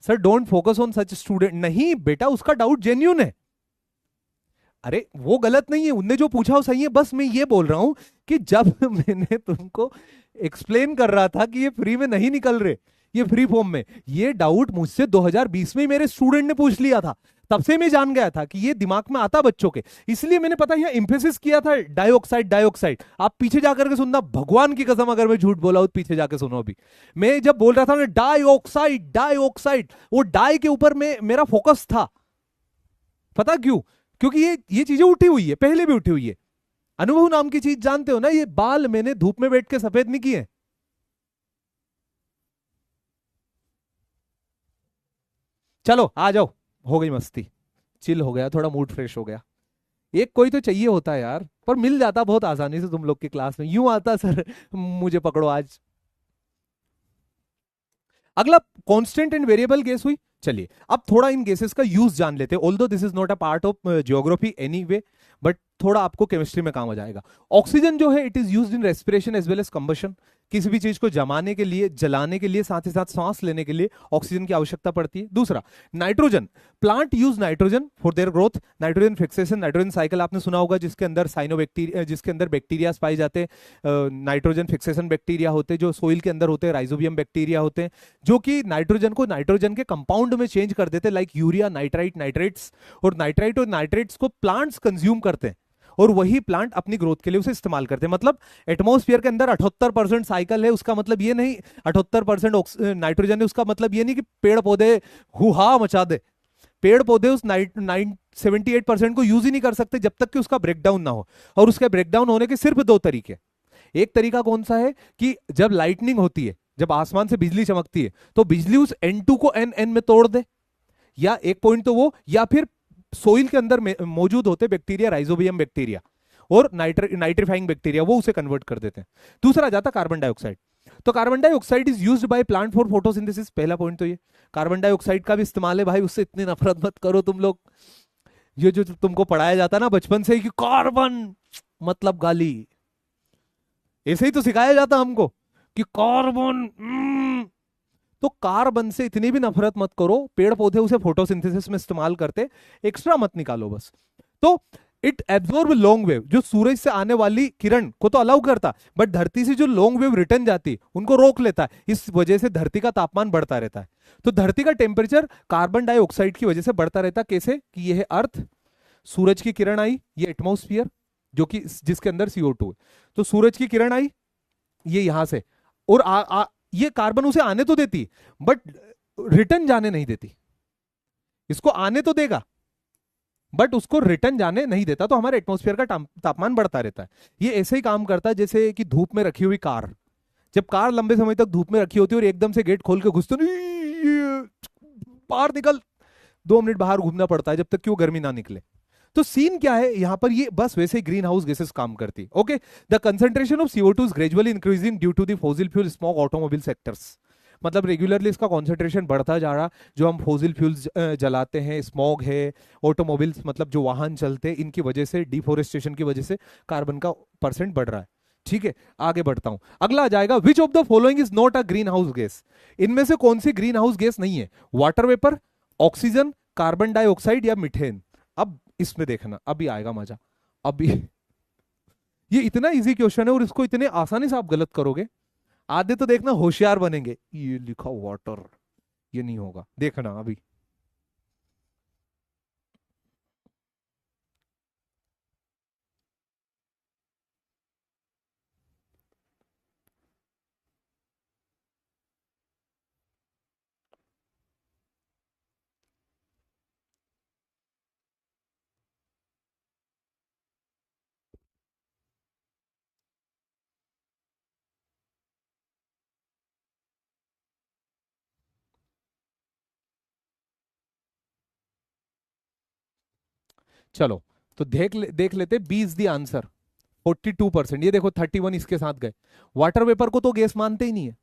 S1: Sir don't focus on such student, नहीं बेटा उसका डाउट जेन्यून है, अरे वो गलत नहीं है, उनने जो पूछा वो सही है, बस मैं ये बोल रहा हूं कि जब मैंने तुमको एक्सप्लेन कर रहा था कि ये फ्री में नहीं निकल रहे, ये फ्री फॉर्म में, ये डाउट मुझसे 2020 में ही मेरे स्टूडेंट ने पूछ लिया था, तब से मैं जान गया था कि ये दिमाग में आता बच्चों के, इसलिए मैंने पता है एम्फेसिस किया था डाइऑक्साइड डाइऑक्साइड। आप पीछे जाकर के सुनना, भगवान की कसम अगर मैं झूठ बोला हूं पीछे जाकर सुनो। अभी मैं जब बोल रहा था ना डाइऑक्साइड डाइऑक्साइड, वो डाई के ऊपर में मेरा फोकस था, पता क्यों? क्योंकि ये चीजें उठी हुई है, पहले भी उठी हुई है। अनुभव नाम की चीज जानते हो ना, ये बाल मैंने धूप में बैठ के सफेद नहीं किए। चलो आ जाओ, हो गई मस्ती, चिल हो गया, थोड़ा मूड फ्रेश हो गया। एक कोई तो चाहिए होता है यार, पर मिल जाता बहुत आसानी से तुम लोग की क्लास में, यूं आता सर मुझे पकड़ो आज। अगला कांस्टेंट एंड वेरिएबल गैस हुई। चलिए अब थोड़ा इन गैसेस का यूज जान लेते हैं, although this is not a part of geography anyway, but थोड़ा आपको केमिस्ट्री में काम आ जाएगा। ऑक्सीजन जो है it is used in respiration as well as combustion, किसी भी चीज को जमाने के लिए, जलाने के लिए, साथ ही साथ सांस लेने के लिए ऑक्सीजन की आवश्यकता पड़ती है। दूसरा nitrogen, plant use nitrogen for their growth, nitrogen fixation, nitrogen cycle आपने सुना होगा, जिसके अंदर साइनोबैक्टीरिया, जिसके अंदर बैक्टीरिया पाए जाते हैं, नाइट्रोजन फिक्सेशन बैक्टीरिया होते हैं जो सोइल के अंदर होते हैं, राइजोबियम बैक्टीरिया होते हैं जो कि नाइट्रोजन को नाइट्रोजन के कंपाउंड में चेंज कर देते हैं, लाइक यूरिया, नाइट्राइट, नाइट्रेट्स, और नाइट्राइट और नाइट्रेट्स को प्लांट्स कंज्यूम करते हैं और वही प्लांट अपनी ग्रोथ के लिए उसे इस्तेमाल करते हैं। मतलब एटमॉस्फेयर के अंदर 78% साइकिल है, उसका मतलब ये नहीं 78% नाइट्रोजन है, उसका मतलब ये नहीं कि पेड़ पौधे हुहा मचा दे, पेड़ पौधे उस 78% को यूज ही नहीं कर सकते जब तक कि उसका ब्रेकडाउन ना हो, और उसके ब्रेकडाउन होने के सिर्फ दो तरीके। एक तरीका कौन सा है कि जब लाइटनिंग होती है, जब आसमान से बिजली चमकती है, तो बिजली उस N2 को NN में तोड़ दे, या एक पॉइंट तो वो, या फिर सोइल के अंदर मौजूद होते बैक्टीरिया, राइजोबियम बैक्टीरिया और नाइट्रीफाइंग बैक्टीरिया, वो उसे कन्वर्ट कर देते हैं। दूसरा जाता कार्बन डाइऑक्साइड, तो carbon dioxide is used by plant for photosynthesis, पहला पॉइंट तो ये, कार्बन डाइऑक्साइड का भी इस्तेमाल है भाई, उससे इतनी नफरत मत करो तुम लोग। ये जो तुमको पढ़ाया जाता ना बचपन से कि कार्बन मतलब गाली, ऐसे ही तो सिखाया जाता हमको कि कार्बन, तो कार्बन से इतनी भी नफरत मत करो, पेड़ पौधे उसे फोटोसिंथेसिस में इस्तेमाल करते, एक्स्ट्रा मत निकालो बस। तो इट एब्जॉर्ब लॉन्ग वेव, जो सूरज से आने वाली किरण को तो अलाउ करता, बट धरती से जो लॉन्ग वेव रिटर्न जाती उनको रोक लेता है, इस वजह से धरती का तापमान बढ़ता रहता है। तो धरती का टेम्परेचर कार्बन डाइऑक्साइड की वजह से बढ़ता रहता, कैसे कि यह है अर्थ, सूरज की किरण आई, ये एटमॉस्फेयर जो कि जिसके अंदर CO2 है, तो सूरज की किरण आई ये यहां से, और ये कार्बन उसे आने तो देती बट रिटर्न जाने नहीं देती, इसको आने तो देगा बट उसको रिटर्न जाने नहीं देता, तो हमारे एटमॉस्फेयर का तापमान बढ़ता रहता है। ये ऐसे ही काम करता है जैसे कि धूप में रखी हुई कार, जब कार लंबे समय तक धूप में रखी होती है और एकदम से गेट खोल के घुसते बाहर निकल, 2 मिनट बाहर घूमना पड़ता है जब तक कि वो गर्मी ना निकले। तो सीन क्या है यहां पर, ये बस वैसे ही ग्रीन हाउस गैसेस काम करती। Okay, the concentration of CO2 is gradually increasing due to the fossil fuel smoke automobile sectors, मतलब रेगुलरली इसका कॉन्सेंट्रेशन बढ़ता जा रहा, जो हम फॉसिल फ्यूल्स जलाते हैं, स्मॉग है, ऑटोमोबाइल्स मतलब जो वाहन चलते हैं, इनकी वजह से, डिफोरेस्टेशन की वजह से कार्बन का परसेंट बढ़ रहा है। ठीक है, आगे बढ़ता हूं। अगला आ जाएगा, which of the following is not a greenhouse gas. इनमें से कौन सी ग्रीन हाउस गैस नहीं है? Water vapour, oxygen, carbon dioxide या मीथेन। अब इसमें देखना, अभी आएगा मजा। अभी ये इतना इजी क्वेश्चन है और इसको इतने आसानी से आप गलत करोगे, आधे तो देखना होशियार बनेंगे। ये लिखा वाटर, ये नहीं होगा, देखना अभी। चलो, तो देख लेते, बी इज द आंसर, 42%। ये देखो 31 इसके साथ गए। वाटर वेपर को तो गैस मानते ही नहीं है।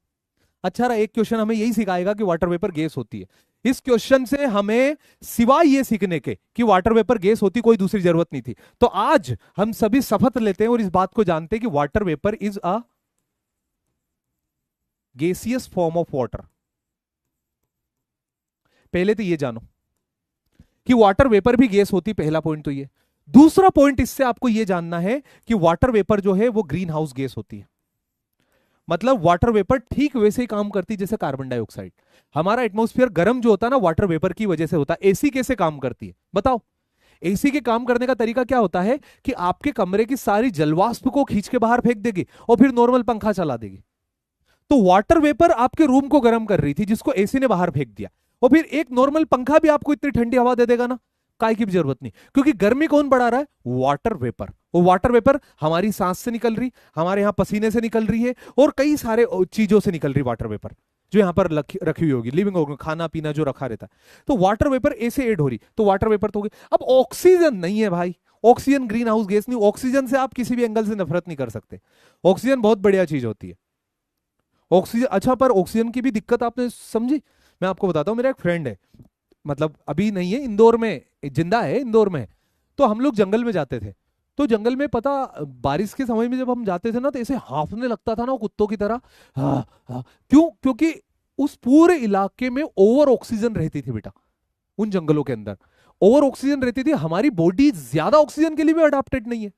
S1: अच्छा रहा, एक क्वेश्चन हमें यही सिखाएगा कि वाटर वेपर गैस होती है। इस क्वेश्चन से हमें सिवाय ये सीखने के कि वाटर वेपर गैस होती, कोई दूसरी जरूरत नहीं थी। तो आज हम सभी शपथ लेते हैं और इस बात को जानते हैं कि water vapour is a gaseous form of water. पहले तो ये जानो कि वाटर वेपर भी गैस होती, पहला पॉइंट तो ये। दूसरा पॉइंट इससे आपको यह जानना है कि वाटर वेपर जो है वो ग्रीन हाउस गैस होती है। मतलब वाटर वेपर ठीक वैसे ही काम करती जैसे कार्बन डाइऑक्साइड। हमारा एटमॉस्फेयर गर्म जो होता है ना, वाटर वेपर की वजह से होता है। एसी कैसे काम करती है बताओ? एसी के काम करने का तरीका क्या होता है कि आपके कमरे की सारी जलवाष्प को खींच के बाहर फेंक देगी और फिर नॉर्मल पंखा चला देगी। तो वाटर वेपर आपके रूम को गर्म कर रही थी, जिसको एसी ने बाहर फेंक दिया, और फिर एक नॉर्मल पंखा भी आपको इतनी ठंडी हवा दे देगा ना, काय की भी जरूरत नहीं, क्योंकि गर्मी कौन बढ़ा रहा है? Water vapour. वो वाटर वेपर हमारी सांस से निकल रही, हमारे यहां पसीने से निकल रही है, और कई सारे चीजों से निकल रही वाटर वेपर, जो यहां पर रखी हुई होगी, लिविंग होगी, खाना पीना जो रखा रहता है। तो वाटर वेपर ऐसे ऐड हो रही, तो वाटर वेपर तो होगी। अब ऑक्सीजन नहीं है भाई, ऑक्सीजन ग्रीन हाउस गैस नहीं। ऑक्सीजन से आप किसी भी एंगल से नफरत नहीं कर सकते, ऑक्सीजन बहुत बढ़िया चीज होती है। ऑक्सीजन अच्छा, पर ऑक्सीजन की भी दिक्कत आपने समझी? मैं आपको बताता हूँ, मेरा एक फ्रेंड है, मतलब अभी नहीं है, इंदौर में जिंदा है, इंदौर में। तो हम लोग जंगल में जाते थे, तो जंगल में पता, बारिश के समय में जब हम जाते थे ना, तो ऐसे हांफने लगता था ना वो कुत्तों की तरह। हाँ, हाँ। क्यों? क्योंकि उस पूरे इलाके में ओवर ऑक्सीजन रहती थी बेटा। उन जंगलों के अंदर ओवर ऑक्सीजन रहती थी। हमारी बॉडी ज्यादा ऑक्सीजन के लिए भी अडाप्टेड नहीं है।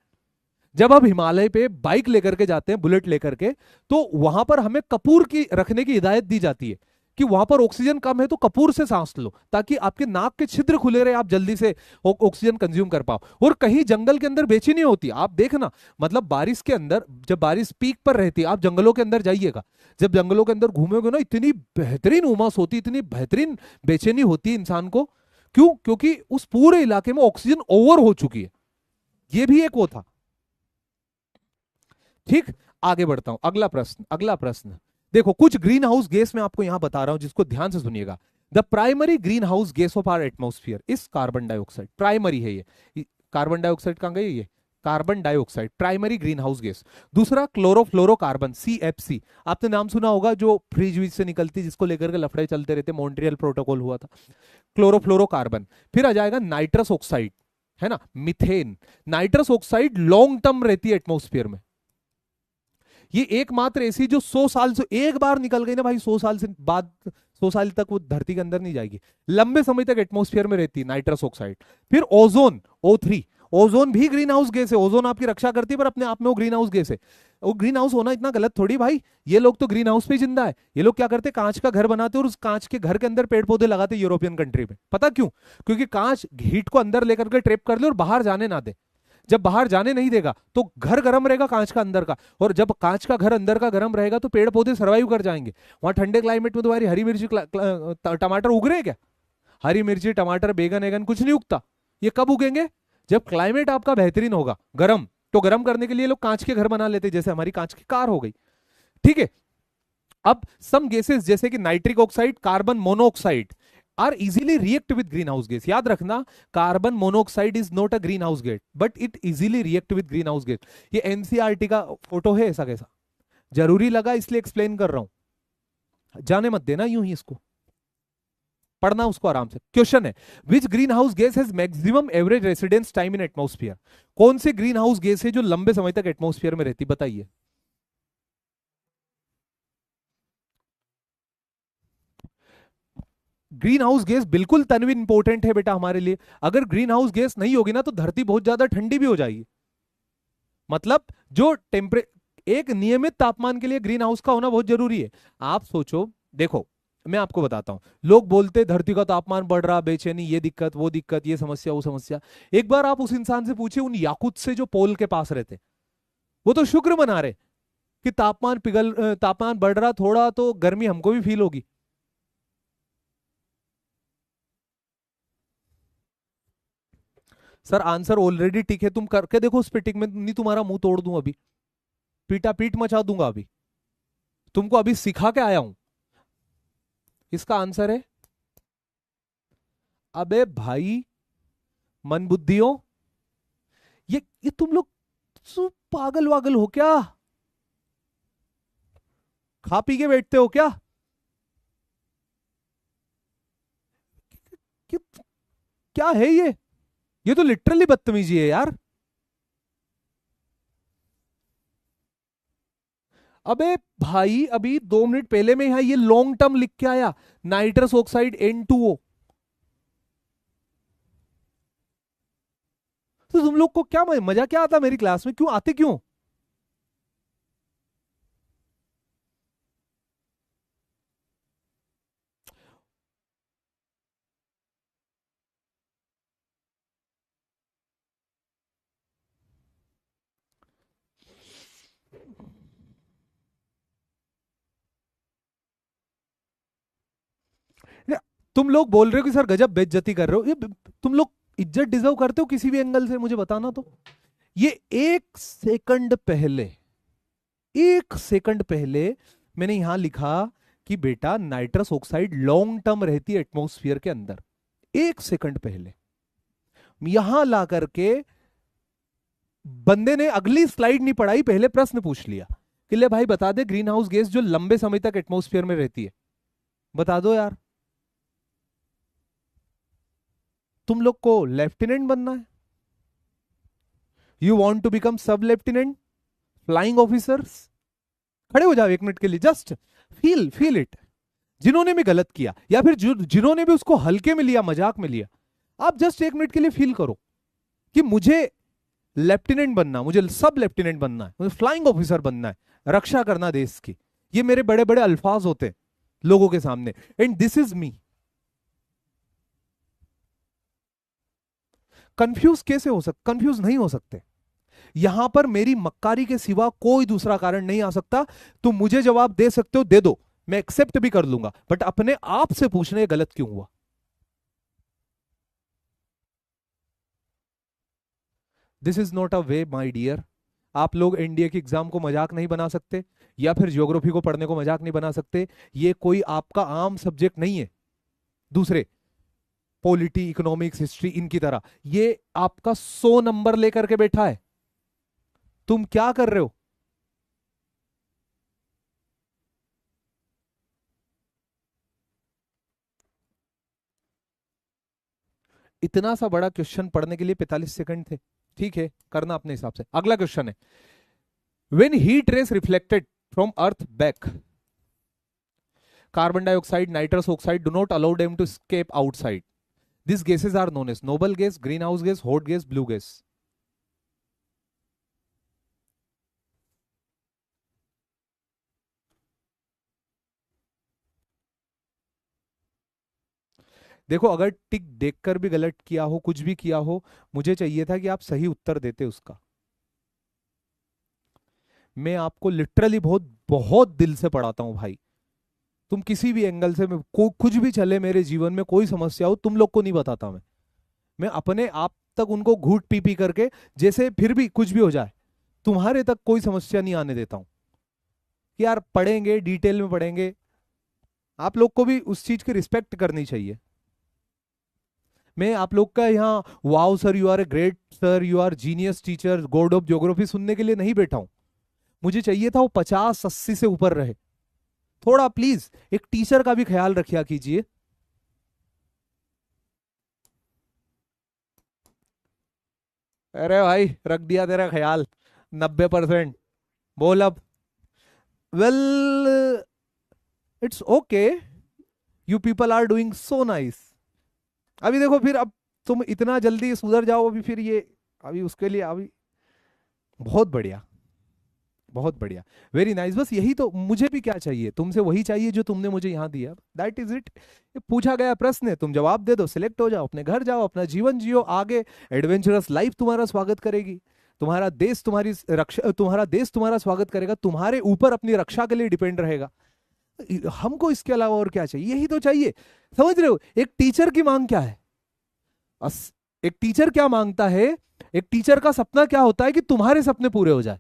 S1: जब आप हिमालय पे बाइक लेकर के जाते हैं, बुलेट लेकर के, तो वहां पर हमें कपूर की रखने की हिदायत दी जाती है कि वहां पर ऑक्सीजन कम है तो कपूर से सांस लो, ताकि आपके नाक के छिद्र खुले रहे, आप जल्दी से ऑक्सीजन कंज्यूम कर पाओ। और कहीं जंगल के अंदर बेचैनी होती, आप देखना, मतलब बारिश के अंदर, जब बारिश पीक पर रहती है, आप जंगलों के अंदर जाइएगा, जब जंगलों के अंदर घूमोगे ना, इतनी बेहतरीन उमस होती, इतनी बेहतरीन बेचैनी होती है इंसान को। क्यों? क्योंकि उस पूरे इलाके में ऑक्सीजन ओवर हो चुकी है। ये भी एक वो था। ठीक, आगे बढ़ता हूं। अगला प्रश्न, अगला प्रश्न देखो, कुछ ग्रीन हाउस गैस मैं आपको यहां बता रहा हूं, जिसको ध्यान से सुनिएगा। The primary greenhouse gas of our atmosphere is carbon dioxide. Primary है ये, कार्बन डाइऑक्साइड कहां गई? ये carbon dioxide primary greenhouse gas. दूसरा क्लोरोफ्लोरोकार्बन, CFC। आपने नाम सुना होगा, जो फ्रिज विज से निकलती, जिसको लेकर के लफड़े चलते रहते, मॉन्ट्रियल प्रोटोकॉल हुआ था। क्लोरोफ्लोरोकार्बन। फिर आ जाएगा नाइट्रस ऑक्साइड, है ना, methane. Nitrous oxide long term रहती है एटमोस्फियर में। ये एकमात्र ऐसी जो 100 साल से, एक बार निकल गई ना भाई, 100 साल से बाद, 100 साल तक वो धरती के अंदर नहीं जाएगी, लंबे समय तक एटमॉस्फेयर में रहती है नाइट्रस ऑक्साइड। फिर ओजोन, O3। ओजोन भी ग्रीन हाउस गैस है, ओजोन आपकी रक्षा करती है, पर अपने आप में वो ग्रीन हाउस गैस है। वो ग्रीन हाउस होना इतना गलत थोड़ी भाई, ये लोग तो ग्रीन हाउस पे जिंदा है। ये लोग क्या करते, कांच का घर बनाते और उस कांच के घर के अंदर पेड़ पौधे लगाते यूरोपियन कंट्री में। पता क्यों? क्योंकि कांच हीट को अंदर लेकर के ट्रैप कर ले और बाहर जाने ना दे। जब बाहर जाने नहीं देगा तो घर गर्म रहेगा कांच का अंदर का, और जब कांच का घर अंदर का गर्म रहेगा तो पेड़ पौधे सर्वाइव कर जाएंगे। वहां ठंडे क्लाइमेट में तुम्हारी हरी मिर्ची टमाटर उग रहे हैं क्या? हरी मिर्ची, टमाटर, बैगन एगन कुछ नहीं उगता। ये कब उगेंगे? जब क्लाइमेट आपका बेहतरीन होगा, गर्म। तो गर्म करने के लिए लोग कांच के घर बना लेते, जैसे हमारी कांच की कार हो गई। ठीक है। अब सम गैसेस जैसे कि nitric oxide, carbon monoxide are easily react with greenhouse gas. याद रखना, carbon monoxide is not a greenhouse gas, but it easily react with greenhouse gas. ये एनसीईआरटी का फोटो है, ऐसा कैसा? जरूरी लगा इसलिए एक्सप्लेन कर रहा हूं। जाने मत देना यूं ही इसको, पढ़ना उसको आराम से। क्वेश्चन है, विच green house gas has maximum average residence time in atmosphere? कौन से ग्रीन हाउस गैस है जो लंबे समय तक एटमॉस्फेयर में रहती, बताइए। ग्रीन हाउस गैस बिल्कुल तनवीन इंपॉर्टेंट है बेटा हमारे लिए। अगर ग्रीन हाउस गैस नहीं होगी ना तो धरती बहुत ज्यादा ठंडी भी हो जाएगी। मतलब जो टेम्परे एक नियमित तापमान के लिए ग्रीन हाउस का होना बहुत जरूरी है। आप सोचो, देखो मैं आपको बताता हूं, लोग बोलते धरती का तापमान बढ़ रहा, बेचैनी, ये दिक्कत वो दिक्कत, ये समस्या वो समस्या। एक बार आप उस इंसान से पूछिए, उन याकूत से जो पोल के पास रहते, वो तो शुक्र मना रहे कि तापमान बढ़ रहा, थोड़ा तो गर्मी हमको भी फील होगी। सर आंसर ऑलरेडी टिक है, तुम करके देखो उस पे टिक, में नहीं तुम्हारा मुंह तोड़ दूं अभी, पीटा पीट मचा दूंगा अभी, तुमको अभी सिखा के आया हूं। इसका आंसर है, अबे भाई मन बुद्धियों, ये तुम लोग पागल वागल हो क्या? खा पी के बैठते हो क्या? क्या, क्या है ये तो लिटरली बदतमीजी है यार। अबे भाई अभी 2 मिनट पहले में यहां ये लॉन्ग टर्म लिख के आया, नाइट्रस ऑक्साइड N2O। तो तुम लोग को क्या मजा क्या आता मेरी क्लास में, क्यों आते क्यों? या, तुम लोग बोल रहे हो कि सर गजब बेइज्जती कर रहे हो, तुम लोग इज्जत डिजर्व करते हो किसी भी एंगल से, मुझे बताना तो। ये 1 सेकंड पहले, 1 सेकंड पहले मैंने यहां लिखा कि बेटा नाइट्रस ऑक्साइड लॉन्ग टर्म रहती है एटमॉस्फेयर के अंदर, 1 सेकंड पहले। यहां ला करके बंदे ने अगली स्लाइड नहीं पढ़ाई, पहले प्रश्न पूछ लिया कि ले भाई बता दे ग्रीन हाउस गैस जो लंबे समय तक एटमॉस्फेयर में रहती है, बता दो यार। तुम लोग को लेफ्टिनेंट बनना है, यू वॉन्ट टू बिकम सब लेफ्टिनेंट, फ्लाइंग ऑफिसर्स? खड़े हो जाओ 1 मिनट के लिए, जस्ट फील फील इट। जिन्होंने भी गलत किया या फिर जिन्होंने भी उसको हल्के में लिया, मजाक में लिया, आप जस्ट 1 मिनट के लिए फील करो कि मुझे लेफ्टिनेंट बनना, मुझे सब लेफ्टिनेंट बनना है, मुझे फ्लाइंग ऑफिसर बनना है, रक्षा करना देश की। ये मेरे बड़े बड़े अल्फाज होते हैं लोगों के सामने, and this is me. Confuse कैसे हो सकते? कंफ्यूज नहीं हो सकते। यहां पर मेरी मक्कारी के सिवा कोई दूसरा कारण नहीं आ सकता। तुम मुझे जवाब दे सकते हो, दे दो, मैं एक्सेप्ट भी कर लूंगा, बट अपने आप से पूछने गलत क्यों हुआ? This is not a way my dear. आप लोग एनडीए की एग्जाम को मजाक नहीं बना सकते, या फिर ज्योग्राफी को पढ़ने को मजाक नहीं बना सकते। ये कोई आपका आम सब्जेक्ट नहीं है, दूसरे पॉलिटी, इकोनॉमिक्स, हिस्ट्री इनकी तरह। ये आपका 100 नंबर लेकर के बैठा है। तुम क्या कर रहे हो? इतना सा बड़ा क्वेश्चन पढ़ने के लिए 45 सेकंड थे। ठीक है, करना अपने हिसाब से। अगला क्वेश्चन है, when heat rays reflected from earth back, carbon dioxide, nitrous oxide do not allow them to escape outside. These gases are known as noble gas, greenhouse gas, hot gas, blue gas. देखो अगर टिक देखकर भी गलत किया हो, कुछ भी किया हो, मुझे चाहिए था कि आप सही उत्तर देते उसका। मैं आपको लिटरली बहुत बहुत दिल से पढ़ाता हूं भाई। तुम किसी भी एंगल से, कुछ भी चले मेरे जीवन में, कोई समस्या हो, तुम लोग को नहीं बताता मैं अपने आप तक उनको घूट पी पी करके, जैसे फिर भी कुछ भी हो जाए तुम्हारे तक कोई समस्या नहीं आने देता हूं कि यार पढ़ेंगे, डिटेल में पढ़ेंगे। आप लोग को भी उस चीज की रिस्पेक्ट करनी चाहिए। मैं आप लोग का यहाँ wow sir, you are a great sir, you are genius teacher, god of geography सुनने के लिए नहीं बैठा हूं। मुझे चाहिए था वो 50-80 से ऊपर रहे, थोड़ा प्लीज एक टीचर का भी ख्याल रखा कीजिए। अरे भाई रख दिया तेरा ख्याल, 90%। बोल अब। Well, it's okay, you people are doing so nice. अभी देखो फिर, अब तुम इतना जल्दी सुधर जाओ अभी, फिर ये अभी उसके लिए अभी बहुत बढ़िया, बहुत बढ़िया, वेरी नाइस। बस यही तो मुझे भी क्या चाहिए तुमसे, वही चाहिए जो तुमने मुझे यहाँ दिया, दैट इज इट। पूछा गया प्रश्न है, तुम जवाब दे दो, सिलेक्ट हो जाओ, अपने घर जाओ, अपना जीवन जियो आगे। एडवेंचरस लाइफ तुम्हारा स्वागत करेगी, तुम्हारा देश तुम्हारी रक्षा, तुम्हारा देश तुम्हारा स्वागत करेगा, तुम्हारे ऊपर अपनी रक्षा के लिए डिपेंड रहेगा। हमको इसके अलावा और क्या चाहिए, यही तो चाहिए। समझ रहे हो एक टीचर की मांग क्या है? एक टीचर क्या मांगता है, एक टीचर का सपना क्या होता है कि तुम्हारे सपने पूरे हो जाए।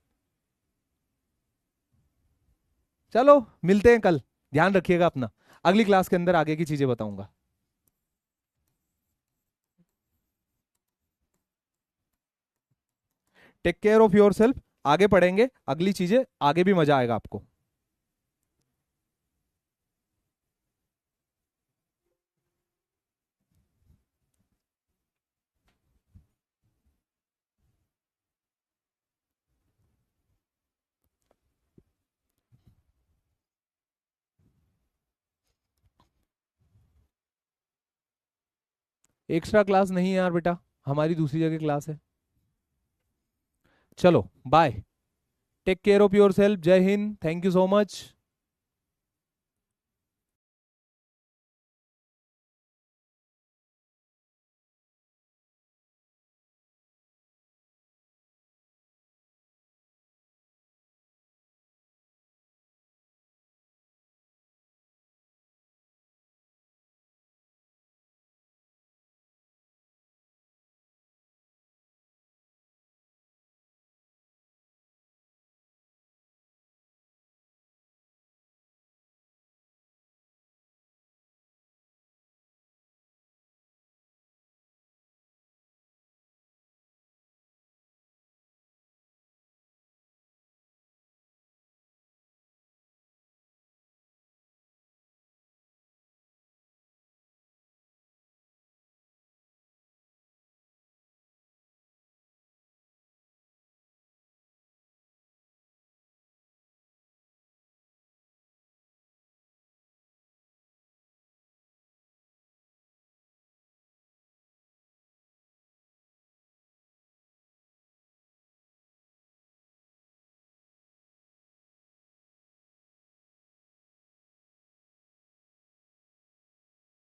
S1: चलो मिलते हैं कल, ध्यान रखिएगा अपना, अगली क्लास के अंदर आगे की चीजें बताऊंगा। Take care of your self, आगे पढ़ेंगे अगली चीजें, आगे भी मजा आएगा आपको। एक्स्ट्रा क्लास नहीं है यार बेटा, हमारी दूसरी जगह क्लास है। चलो bye, take care of your self, Jai Hind, thank you so much.